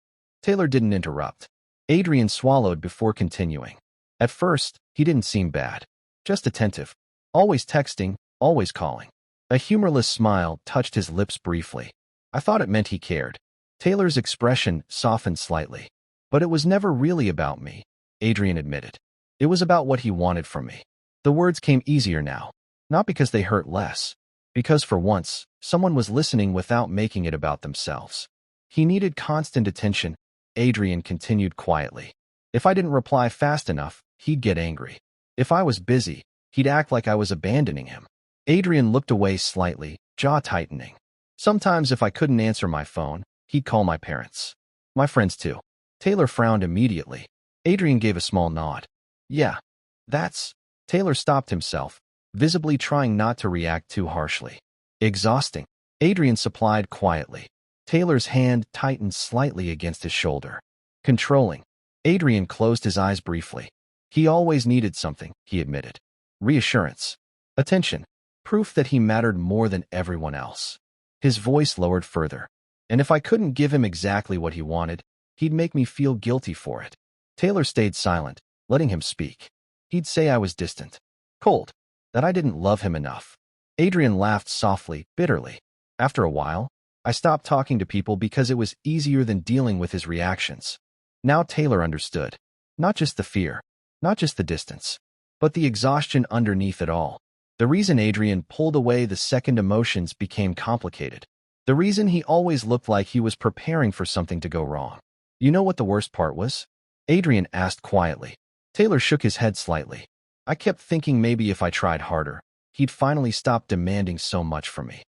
Taylor didn't interrupt. Adrian swallowed before continuing. At first, he didn't seem bad. Just attentive. Always texting, always calling. A humorless smile touched his lips briefly. I thought it meant he cared. Taylor's expression softened slightly. But it was never really about me, Adrian admitted. It was about what he wanted from me. The words came easier now. Not because they hurt less. Because for once, someone was listening without making it about themselves. He needed constant attention, Adrian continued quietly. If I didn't reply fast enough, he'd get angry. If I was busy, he'd act like I was abandoning him. Adrian looked away slightly, jaw tightening. Sometimes if I couldn't answer my phone, he'd call my parents. My friends too. Taylor frowned immediately. Adrian gave a small nod. Yeah, that's... Taylor stopped himself, visibly trying not to react too harshly. Exhausting. Adrian supplied quietly. Taylor's hand tightened slightly against his shoulder. Controlling. Adrian closed his eyes briefly. He always needed something, he admitted. Reassurance. Attention. Proof that he mattered more than everyone else. His voice lowered further. And if I couldn't give him exactly what he wanted, he'd make me feel guilty for it. Taylor stayed silent, letting him speak. He'd say I was distant. Cold. That I didn't love him enough. Adrian laughed softly, bitterly. After a while, I stopped talking to people because it was easier than dealing with his reactions. Now Taylor understood. Not just the fear, not just the distance, but the exhaustion underneath it all. The reason Adrian pulled away the second emotions became complicated. The reason he always looked like he was preparing for something to go wrong. You know what the worst part was? Adrian asked quietly. Taylor shook his head slightly. I kept thinking maybe if I tried harder, he'd finally stop demanding so much from me.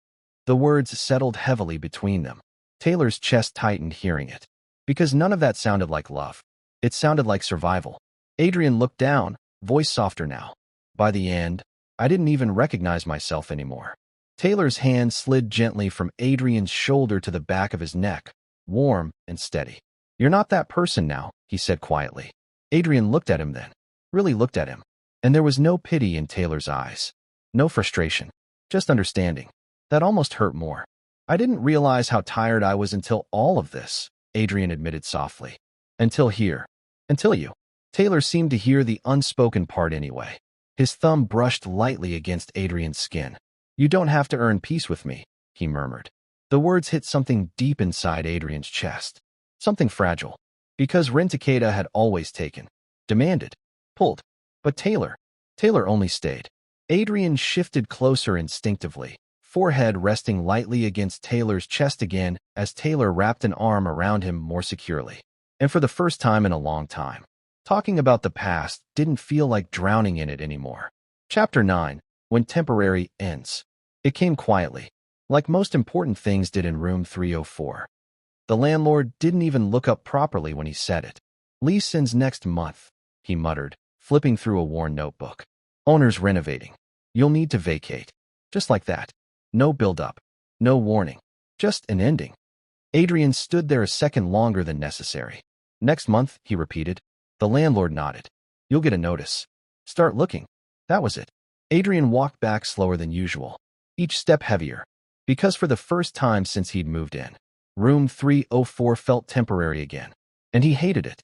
The words settled heavily between them. Taylor's chest tightened hearing it. Because none of that sounded like love. It sounded like survival. Adrian looked down, voice softer now. By the end, I didn't even recognize myself anymore. Taylor's hand slid gently from Adrian's shoulder to the back of his neck, warm and steady. You're not that person now, he said quietly. Adrian looked at him then. Really looked at him. And there was no pity in Taylor's eyes. No frustration. Just understanding. That almost hurt more. I didn't realize how tired I was until all of this, Adrian admitted softly. Until here. Until you. Taylor seemed to hear the unspoken part anyway. His thumb brushed lightly against Adrian's skin. You don't have to earn peace with me, he murmured. The words hit something deep inside Adrian's chest. Something fragile. Because Rin Takeda had always taken, demanded, pulled. But Taylor only stayed. Adrian shifted closer instinctively, forehead resting lightly against Taylor's chest again as Taylor wrapped an arm around him more securely. And for the first time in a long time, talking about the past didn't feel like drowning in it anymore. Chapter 9, When Temporary Ends. It came quietly, like most important things did in room 304. The landlord didn't even look up properly when he said it. Lease ends next month, he muttered, flipping through a worn notebook. Owner's renovating. You'll need to vacate. Just like that. No build-up. No warning. Just an ending. Adrian stood there a second longer than necessary. Next month, he repeated. The landlord nodded. You'll get a notice. Start looking. That was it. Adrian walked back slower than usual, each step heavier, because for the first time since he'd moved in, room 304 felt temporary again, and he hated it.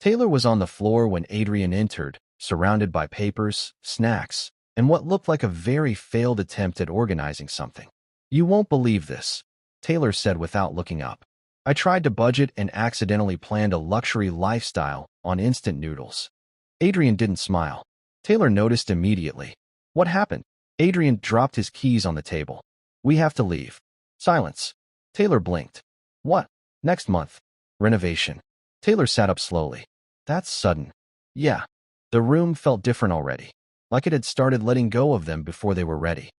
Taylor was on the floor when Adrian entered, surrounded by papers, snacks, and what looked like a very failed attempt at organizing something. You won't believe this, Taylor said without looking up. I tried to budget and accidentally planned a luxury lifestyle on instant noodles. Adrian didn't smile. Taylor noticed immediately. What happened? Adrian dropped his keys on the table. We have to leave. Silence. Taylor blinked. What? Next month. Renovation. Taylor sat up slowly. That's sudden. Yeah. The room felt different already, like it had started letting go of them before they were ready.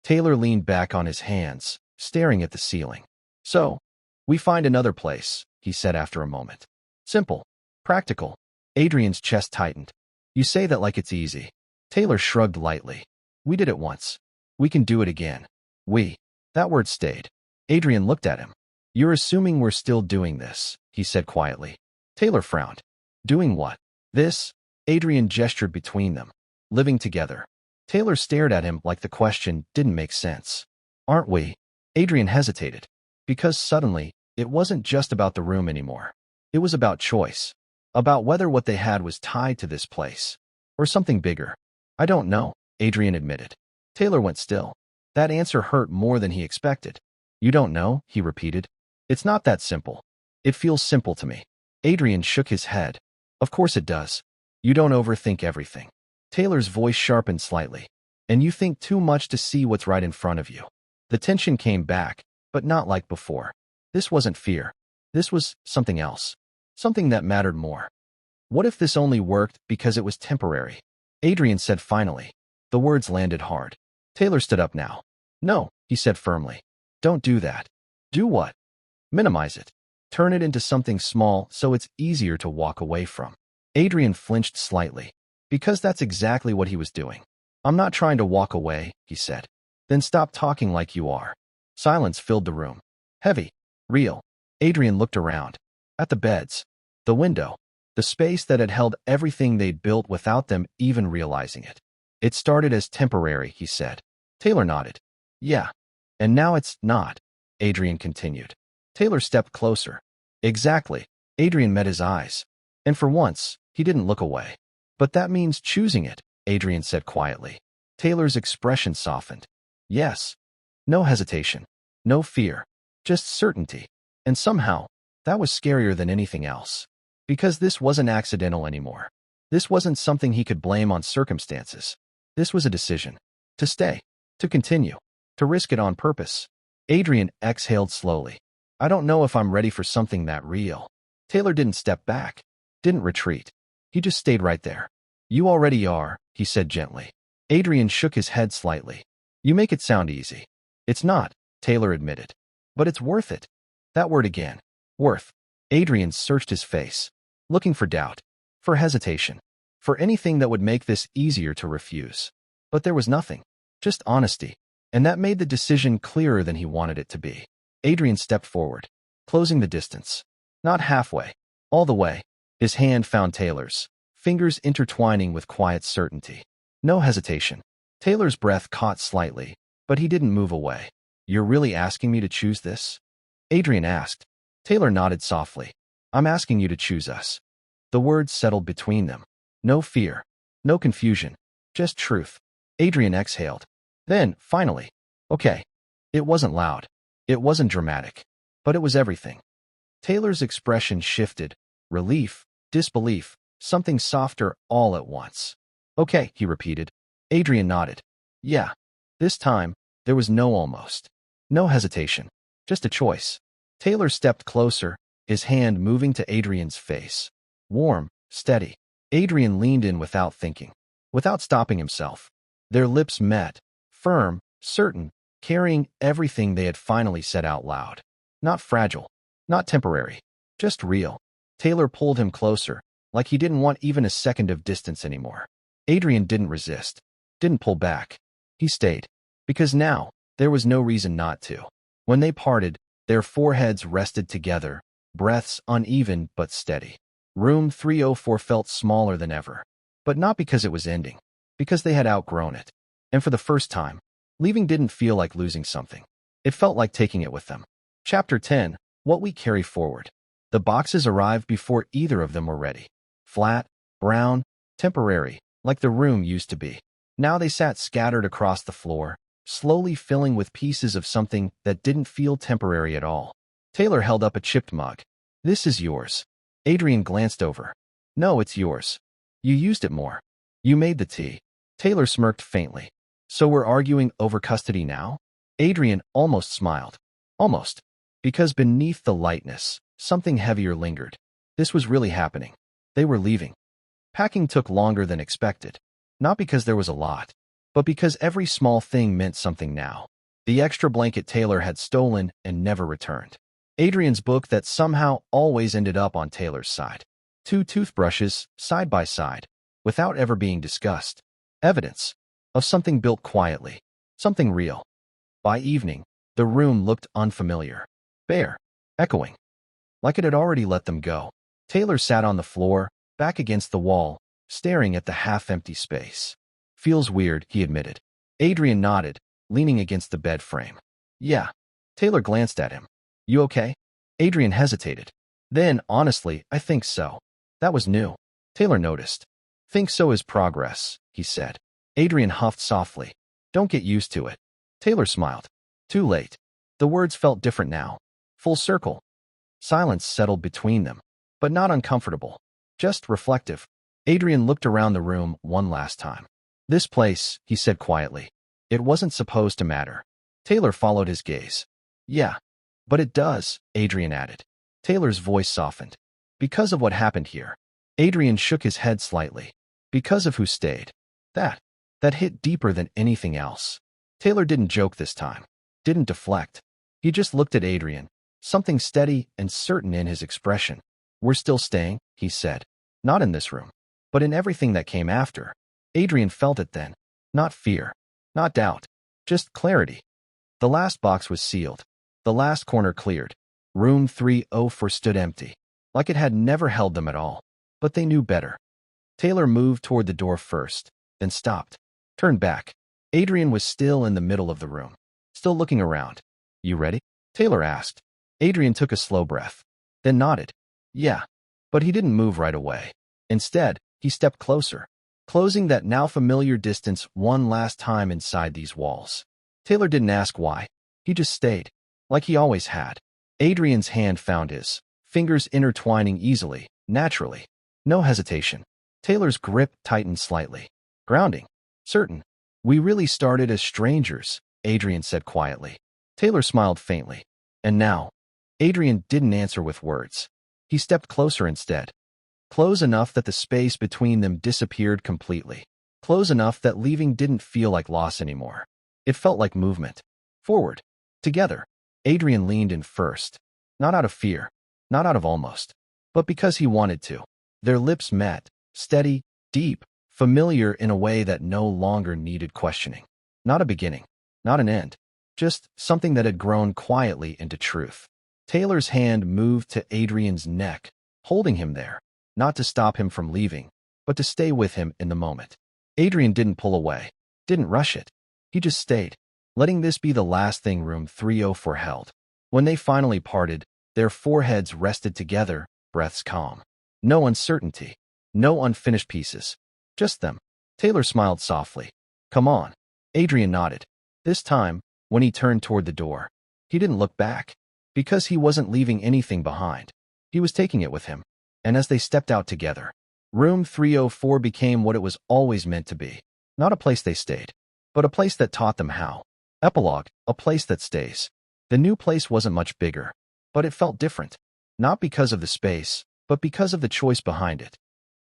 Taylor leaned back on his hands, staring at the ceiling. So, we find another place, he said after a moment. Simple. Practical. Adrian's chest tightened. You say that like it's easy. Taylor shrugged lightly. We did it once. We can do it again. We. That word stayed. Adrian looked at him. You're assuming we're still doing this, he said quietly. Taylor frowned. Doing what? This? Adrian gestured between them. Living together. Taylor stared at him like the question didn't make sense. Aren't we? Adrian hesitated. Because suddenly, it wasn't just about the room anymore. It was about choice. About whether what they had was tied to this place. Or something bigger. I don't know, Adrian admitted. Taylor went still. That answer hurt more than he expected. You don't know, he repeated. It's not that simple. It feels simple to me. Adrian shook his head. Of course it does. You don't overthink everything. Taylor's voice sharpened slightly. And you think too much to see what's right in front of you. The tension came back, but not like before. This wasn't fear. This was something else. Something that mattered more. What if this only worked because it was temporary? Adrian said finally. The words landed hard. Taylor stood up now. No, he said firmly. Don't do that. Do what? Minimize it. Turn it into something small so it's easier to walk away from. Adrian flinched slightly. Because that's exactly what he was doing. I'm not trying to walk away, he said. Then stop talking like you are. Silence filled the room. Heavy. Real. Adrian looked around. At the beds. The window. The space that had held everything they'd built without them even realizing it. It started as temporary, he said. Taylor nodded. Yeah. And now it's not, Adrian continued. Taylor stepped closer. Exactly. Adrian met his eyes. And for once, he didn't look away. But that means choosing it, Adrian said quietly. Taylor's expression softened. Yes. No hesitation. No fear. Just certainty. And somehow, that was scarier than anything else. Because this wasn't accidental anymore. This wasn't something he could blame on circumstances. This was a decision. To stay. To continue. To risk it on purpose. Adrian exhaled slowly. I don't know if I'm ready for something that real. Taylor didn't step back. Didn't retreat. He just stayed right there. You already are, he said gently. Adrian shook his head slightly. You make it sound easy. It's not, Taylor admitted. But it's worth it. That word again. Worth. Adrian searched his face. Looking for doubt. For hesitation. For anything that would make this easier to refuse. But there was nothing. Just honesty. And that made the decision clearer than he wanted it to be. Adrian stepped forward. Closing the distance. Not halfway. All the way. His hand found Taylor's. Fingers intertwining with quiet certainty. No hesitation. Taylor's breath caught slightly, but he didn't move away. You're really asking me to choose this? Adrian asked. Taylor nodded softly. I'm asking you to choose us. The words settled between them. No fear. No confusion. Just truth. Adrian exhaled. Then, finally. Okay. It wasn't loud. It wasn't dramatic. But it was everything. Taylor's expression shifted. Relief. Disbelief. Something softer all at once. Okay, he repeated. Adrian nodded. Yeah. This time, there was no almost. No hesitation. Just a choice. Taylor stepped closer, his hand moving to Adrian's face. Warm, steady. Adrian leaned in without thinking. Without stopping himself. Their lips met. Firm, certain, carrying everything they had finally said out loud. Not fragile. Not temporary. Just real. Taylor pulled him closer, like he didn't want even a second of distance anymore. Adrian didn't resist. Didn't pull back. He stayed. Because now, there was no reason not to. When they parted, their foreheads rested together, breaths uneven but steady. Room 304 felt smaller than ever. But not because it was ending. Because they had outgrown it. And for the first time, leaving didn't feel like losing something. It felt like taking it with them. Chapter 10, What We Carry Forward. The boxes arrived before either of them were ready. Flat, brown, temporary, like the room used to be. Now they sat scattered across the floor, slowly filling with pieces of something that didn't feel temporary at all. Taylor held up a chipped mug. This is yours. Adrian glanced over. No, it's yours. You used it more. You made the tea. Taylor smirked faintly. So we're arguing over custody now? Adrian almost smiled. Almost. Because beneath the lightness, something heavier lingered. This was really happening. They were leaving. Packing took longer than expected. Not because there was a lot, but because every small thing meant something now. The extra blanket Taylor had stolen and never returned. Adrian's book that somehow always ended up on Taylor's side. 2 toothbrushes, side by side, without ever being discussed. Evidence of something built quietly. Something real. By evening, The room looked unfamiliar. Bare. Echoing. Like it had already let them go. Taylor sat on the floor, back against the wall, staring at the half-empty space. Feels weird, he admitted. Adrian nodded, leaning against the bed frame. Yeah. Taylor glanced at him. You okay? Adrian hesitated. Then, honestly, I think so. That was new. Taylor noticed. Think so is progress, he said. Adrian huffed softly. Don't get used to it. Taylor smiled. Too late. The words felt different now. Full circle. Silence settled between them, but not uncomfortable. Just reflective. Adrian looked around the room one last time. This place, he said quietly. It wasn't supposed to matter. Taylor followed his gaze. Yeah. But it does, Adrian added. Taylor's voice softened. Because of what happened here. Adrian shook his head slightly. Because of who stayed. That hit deeper than anything else. Taylor didn't joke this time. Didn't deflect. He just looked at Adrian. Something steady and certain in his expression. We're still staying, he said. Not in this room. But in everything that came after. Adrian felt it then. Not fear. Not doubt. Just clarity. The last box was sealed. The last corner cleared. Room 304 stood empty. Like it had never held them at all. But they knew better. Taylor moved toward the door first, then stopped. Turned back. Adrian was still in the middle of the room. Still looking around. You ready? Taylor asked. Adrian took a slow breath. Then nodded. Yeah. But he didn't move right away. Instead, he stepped closer. Closing that now familiar distance one last time inside these walls. Taylor didn't ask why. He just stayed. Like he always had. Adrian's hand found his. Fingers intertwining easily, naturally. No hesitation. Taylor's grip tightened slightly. Grounding. Certain. We really started as strangers, Adrian said quietly. Taylor smiled faintly. And now? Adrian didn't answer with words. He stepped closer instead. Close enough that the space between them disappeared completely. Close enough that leaving didn't feel like loss anymore. It felt like movement. Forward. Together. Adrian leaned in first. Not out of fear. Not out of almost. But because he wanted to. Their lips met. Steady. Deep. Familiar in a way that no longer needed questioning. Not a beginning. Not an end. Just something that had grown quietly into truth. Taylor's hand moved to Adrian's neck, holding him there. Not to stop him from leaving, but to stay with him in the moment. Adrian didn't pull away. Didn't rush it. He just stayed, letting this be the last thing room 304 held. When they finally parted, their foreheads rested together, breaths calm. No uncertainty. No unfinished pieces. Just them. Taylor smiled softly. Come on. Adrian nodded. This time, when he turned toward the door, he didn't look back. Because he wasn't leaving anything behind. He was taking it with him. And as they stepped out together, room 304 became what it was always meant to be. Not a place they stayed, but a place that taught them how. Epilogue, a place that stays. The new place wasn't much bigger, but it felt different. Not because of the space, but because of the choice behind it.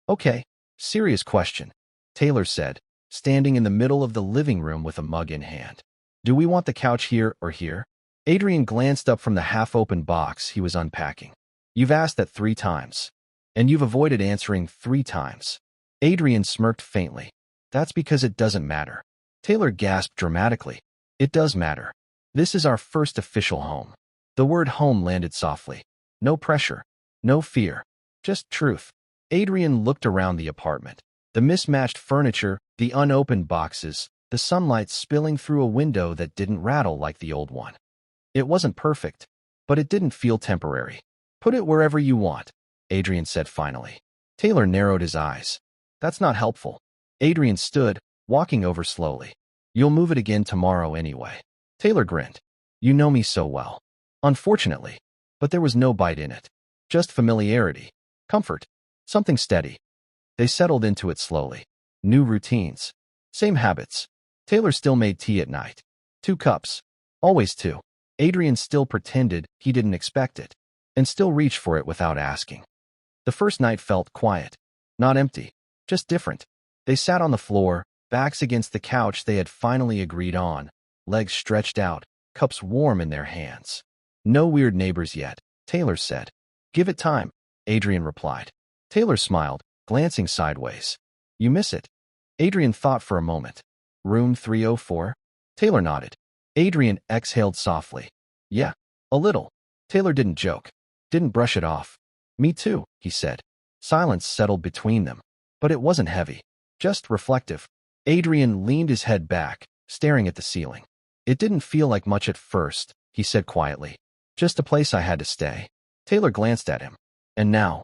Okay, serious question, Taylor said, standing in the middle of the living room with a mug in hand. Do we want the couch here or here? Adrian glanced up from the half-open box he was unpacking. You've asked that 3 times. And you've avoided answering 3 times. Adrian smirked faintly. That's because it doesn't matter. Taylor gasped dramatically. It does matter. This is our first official home. The word home landed softly. No pressure. No fear. Just truth. Adrian looked around the apartment. The mismatched furniture, the unopened boxes, the sunlight spilling through a window that didn't rattle like the old one. It wasn't perfect, but it didn't feel temporary. Put it wherever you want, Adrian said finally. Taylor narrowed his eyes. That's not helpful. Adrian stood, walking over slowly. You'll move it again tomorrow anyway. Taylor grinned. You know me so well. Unfortunately. But there was no bite in it. Just familiarity. Comfort. Something steady. They settled into it slowly. New routines. Same habits. Taylor still made tea at night. 2 cups. Always 2. Adrian still pretended he didn't expect it, and still reached for it without asking. The first night felt quiet. Not empty. Just different. They sat on the floor, backs against the couch they had finally agreed on, legs stretched out, cups warm in their hands. No weird neighbors yet, Taylor said. Give it time, Adrian replied. Taylor smiled, glancing sideways. You miss it. Adrian thought for a moment. Room 304? Taylor nodded. Adrian exhaled softly. Yeah, a little. Taylor didn't joke. Didn't brush it off. Me too, he said. Silence settled between them. But it wasn't heavy. Just reflective. Adrian leaned his head back, staring at the ceiling. It didn't feel like much at first, he said quietly. Just a place I had to stay. Taylor glanced at him. And now?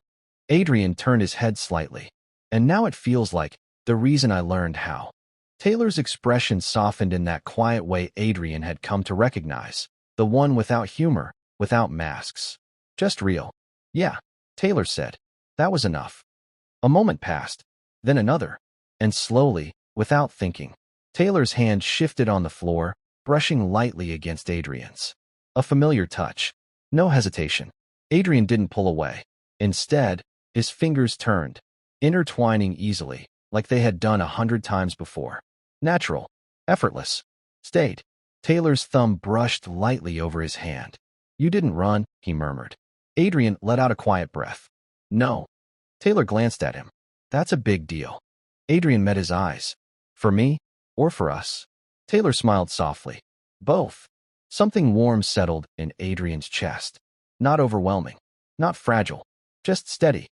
Adrian turned his head slightly. And now it feels like the reason I learned how. Taylor's expression softened in that quiet way Adrian had come to recognize. The one without humor, without masks. Just real. Yeah, Taylor said. That was enough. A moment passed, then another. And slowly, without thinking, Taylor's hand shifted on the floor, brushing lightly against Adrian's. A familiar touch. No hesitation. Adrian didn't pull away. Instead, his fingers turned, intertwining easily, like they had done 100 times before. Natural. Effortless. Stayed. Taylor's thumb brushed lightly over his hand. You didn't run, he murmured. Adrian let out a quiet breath. No. Taylor glanced at him. That's a big deal. Adrian met his eyes. For me, or for us? Taylor smiled softly. Both. Something warm settled in Adrian's chest. Not overwhelming. Not fragile. Just steady.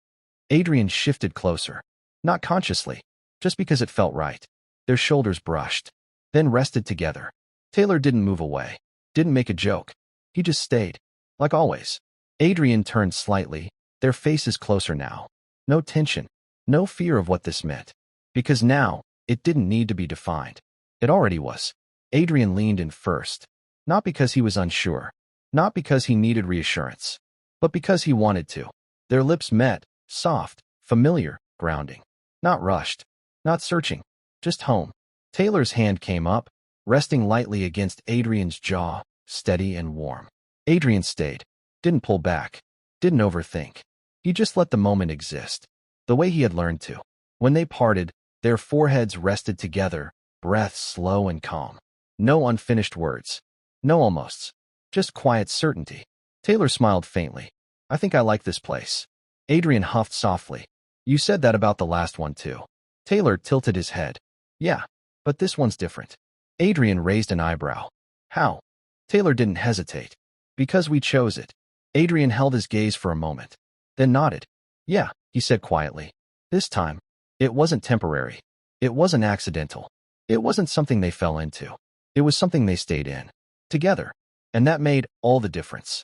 Adrian shifted closer. Not consciously. Just because it felt right. Their shoulders brushed. Then rested together. Taylor didn't move away. Didn't make a joke. He just stayed. Like always. Adrian turned slightly. Their faces closer now. No tension. No fear of what this meant. Because now, it didn't need to be defined. It already was. Adrian leaned in first. Not because he was unsure. Not because he needed reassurance. But because he wanted to. Their lips met, soft, familiar, grounding. Not rushed. Not searching. Just home. Taylor's hand came up, resting lightly against Adrian's jaw, steady and warm. Adrian stayed. Didn't pull back. Didn't overthink. He just let the moment exist. The way he had learned to. When they parted, their foreheads rested together, breath slow and calm. No unfinished words. No almosts. Just quiet certainty. Taylor smiled faintly. I think I like this place. Adrian huffed softly. You said that about the last one too. Taylor tilted his head. Yeah, but this one's different. Adrian raised an eyebrow. How? Taylor didn't hesitate. Because we chose it. Adrian held his gaze for a moment. Then nodded. Yeah, he said quietly. This time, it wasn't temporary. It wasn't accidental. It wasn't something they fell into. It was something they stayed in. Together. And that made all the difference.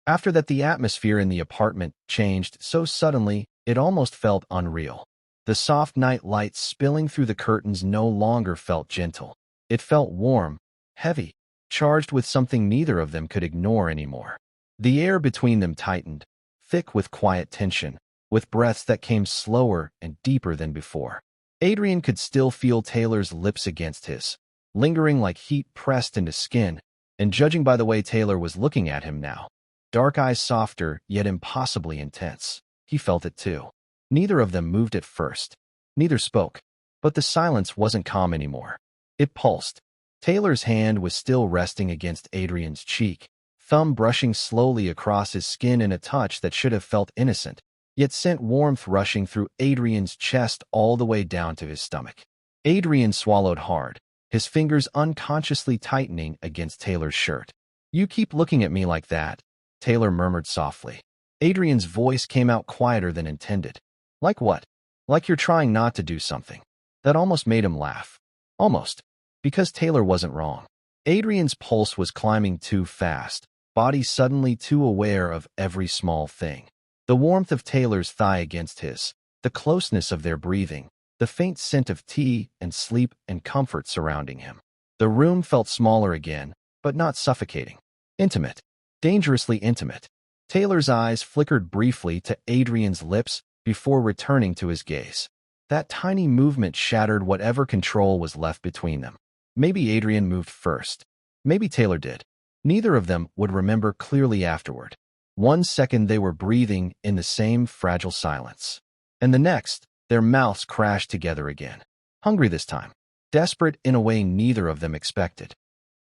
After that, the atmosphere in the apartment changed so suddenly, it almost felt unreal. The soft night light spilling through the curtains no longer felt gentle. It felt warm, heavy, charged with something neither of them could ignore anymore. The air between them tightened, thick with quiet tension, with breaths that came slower and deeper than before. Adrian could still feel Taylor's lips against his, lingering like heat pressed into skin, and judging by the way Taylor was looking at him now, dark eyes softer yet impossibly intense, he felt it too. Neither of them moved at first. Neither spoke. But the silence wasn't calm anymore. It pulsed. Taylor's hand was still resting against Adrian's cheek, thumb brushing slowly across his skin in a touch that should have felt innocent, yet sent warmth rushing through Adrian's chest all the way down to his stomach. Adrian swallowed hard, his fingers unconsciously tightening against Taylor's shirt. You keep looking at me like that, Taylor murmured softly. Adrian's voice came out quieter than intended. Like what? Like you're trying not to do something. That almost made him laugh. Almost. Because Taylor wasn't wrong. Adrian's pulse was climbing too fast, body suddenly too aware of every small thing. The warmth of Taylor's thigh against his, the closeness of their breathing, the faint scent of tea and sleep and comfort surrounding him. The room felt smaller again, but not suffocating. Intimate. Dangerously intimate. Taylor's eyes flickered briefly to Adrian's lips before returning to his gaze. That tiny movement shattered whatever control was left between them. Maybe Adrian moved first. Maybe Taylor did. Neither of them would remember clearly afterward. 1 second they were breathing in the same fragile silence. And the next, their mouths crashed together again. Hungry this time. Desperate in a way neither of them expected.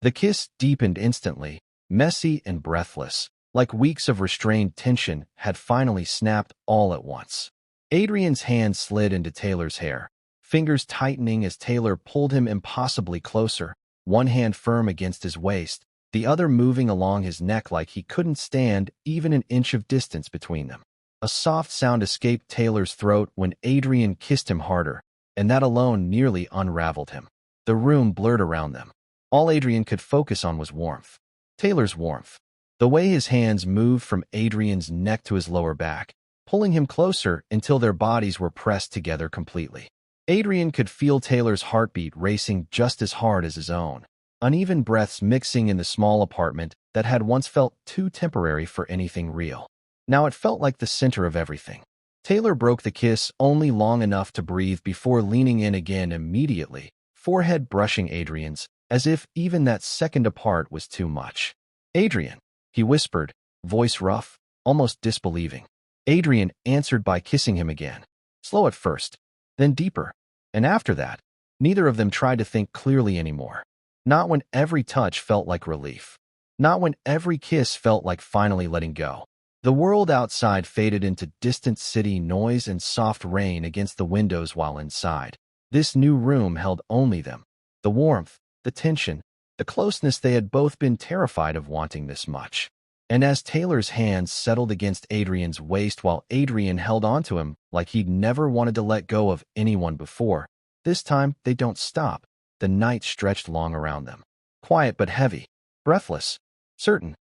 The kiss deepened instantly, messy and breathless, like weeks of restrained tension had finally snapped all at once. Adrian's hand slid into Taylor's hair, fingers tightening as Taylor pulled him impossibly closer, one hand firm against his waist, the other moving along his neck like he couldn't stand even an inch of distance between them. A soft sound escaped Taylor's throat when Adrian kissed him harder, and that alone nearly unraveled him. The room blurred around them. All Adrian could focus on was warmth. Taylor's warmth. The way his hands moved from Adrian's neck to his lower back, pulling him closer until their bodies were pressed together completely. Adrian could feel Taylor's heartbeat racing just as hard as his own, uneven breaths mixing in the small apartment that had once felt too temporary for anything real. Now it felt like the center of everything. Taylor broke the kiss only long enough to breathe before leaning in again immediately, forehead brushing Adrian's, as if even that second apart was too much. "Adrian," he whispered, voice rough, almost disbelieving. Adrian answered by kissing him again, slow at first, then deeper, and after that, neither of them tried to think clearly anymore. Not when every touch felt like relief. Not when every kiss felt like finally letting go. The world outside faded into distant city noise and soft rain against the windows while inside. This new room held only them. The warmth, the tension, the closeness they had both been terrified of wanting this much. And as Taylor's hands settled against Adrian's waist while Adrian held onto him like he'd never wanted to let go of anyone before, this time they don't stop. The night stretched long around them. Quiet but heavy. Breathless. Certain.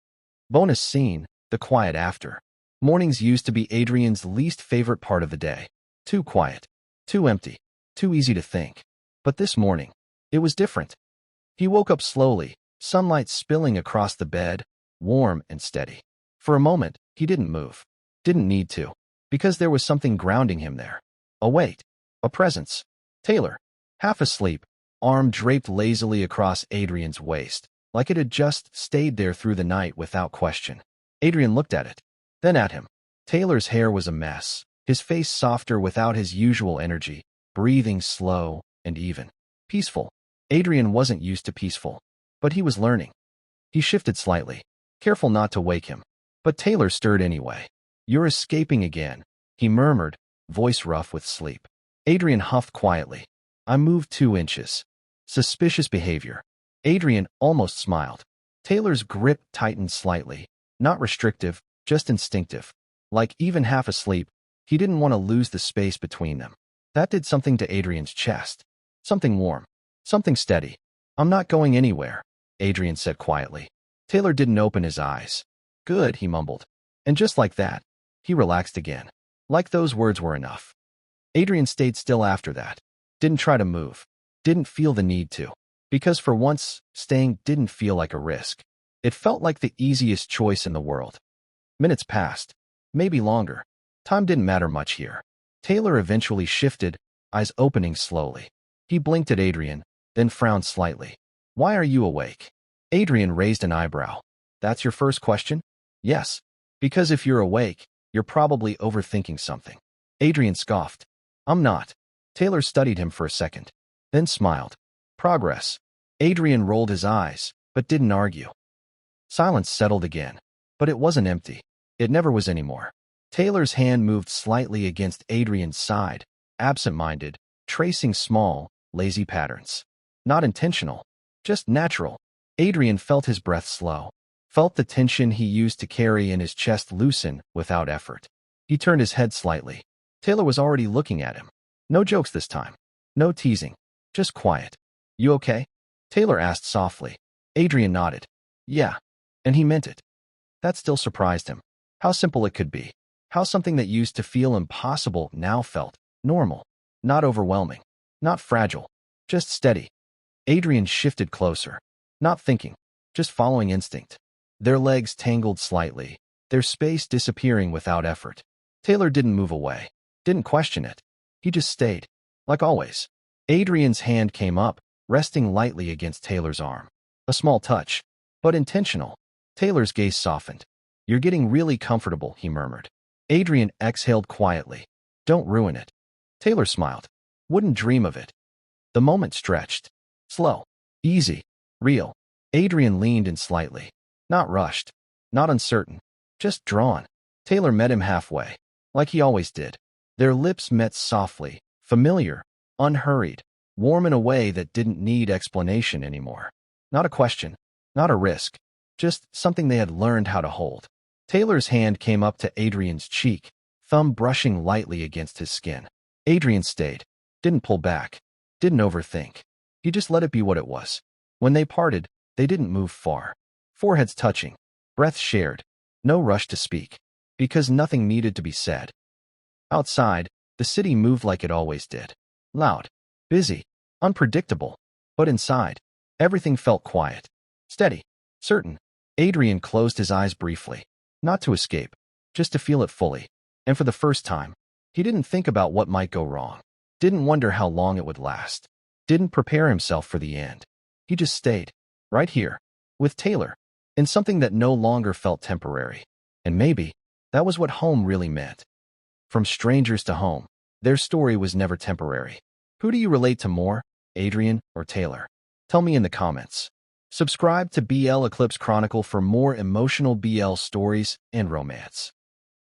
Bonus scene. The quiet after. Mornings used to be Adrian's least favorite part of the day. Too quiet. Too empty. Too easy to think. But this morning, it was different. He woke up slowly, sunlight spilling across the bed, warm and steady. For a moment, he didn't move. Didn't need to. Because there was something grounding him there. A weight. A presence. Taylor, half asleep, arm draped lazily across Adrian's waist, like it had just stayed there through the night without question. Adrian looked at it, then at him. Taylor's hair was a mess, his face softer without his usual energy, breathing slow and even. Peaceful. Adrian wasn't used to peaceful, but he was learning. He shifted slightly, careful not to wake him. But Taylor stirred anyway. "You're escaping again," he murmured, voice rough with sleep. Adrian huffed quietly. "I moved 2 inches. Suspicious behavior." Adrian almost smiled. Taylor's grip tightened slightly. Not restrictive, just instinctive. Like even half asleep, he didn't want to lose the space between them. That did something to Adrian's chest. Something warm. Something steady. "I'm not going anywhere," Adrian said quietly. Taylor didn't open his eyes. "Good," he mumbled. And just like that, he relaxed again. Like those words were enough. Adrian stayed still after that. Didn't try to move. Didn't feel the need to. Because for once, staying didn't feel like a risk. It felt like the easiest choice in the world. Minutes passed. Maybe longer. Time didn't matter much here. Taylor eventually shifted, eyes opening slowly. He blinked at Adrian, then frowned slightly. "Why are you awake?" Adrian raised an eyebrow. "That's your first question?" "Yes. Because if you're awake, you're probably overthinking something." Adrian scoffed. "I'm not." Taylor studied him for a second, then smiled. "Progress." Adrian rolled his eyes, but didn't argue. Silence settled again, but it wasn't empty. It never was anymore. Taylor's hand moved slightly against Adrian's side, absent-minded, tracing small, lazy patterns. Not intentional, just natural. Adrian felt his breath slow, felt the tension he used to carry in his chest loosen without effort. He turned his head slightly. Taylor was already looking at him. No jokes this time. No teasing. Just quiet. "You okay?" Taylor asked softly. Adrian nodded. "Yeah." And he meant it. That still surprised him. How simple it could be. How something that used to feel impossible now felt normal. Not overwhelming. Not fragile. Just steady. Adrian shifted closer. Not thinking. Just following instinct. Their legs tangled slightly, their space disappearing without effort. Taylor didn't move away. Didn't question it. He just stayed. Like always. Adrian's hand came up, resting lightly against Taylor's arm. A small touch, but intentional. Taylor's gaze softened. "You're getting really comfortable," he murmured. Adrian exhaled quietly. "Don't ruin it." Taylor smiled. "Wouldn't dream of it." The moment stretched. Slow. Easy. Real. Adrian leaned in slightly. Not rushed. Not uncertain. Just drawn. Taylor met him halfway. Like he always did. Their lips met softly, familiar, unhurried, warm in a way that didn't need explanation anymore. Not a question, not a risk, just something they had learned how to hold. Taylor's hand came up to Adrian's cheek, thumb brushing lightly against his skin. Adrian stayed, didn't pull back, didn't overthink. He just let it be what it was. When they parted, they didn't move far. Foreheads touching, breaths shared, no rush to speak, because nothing needed to be said. Outside, the city moved like it always did. Loud, busy, unpredictable. But inside, everything felt quiet, steady, certain. Adrian closed his eyes briefly, not to escape, just to feel it fully. And for the first time, he didn't think about what might go wrong, didn't wonder how long it would last, didn't prepare himself for the end. He just stayed, right here, with Taylor, in something that no longer felt temporary. And maybe that was what home really meant. From strangers to home, their story was never temporary. Who do you relate to more, Adrian or Taylor? Tell me in the comments. Subscribe to BL Eclipse Chronicle for more emotional BL stories and romance.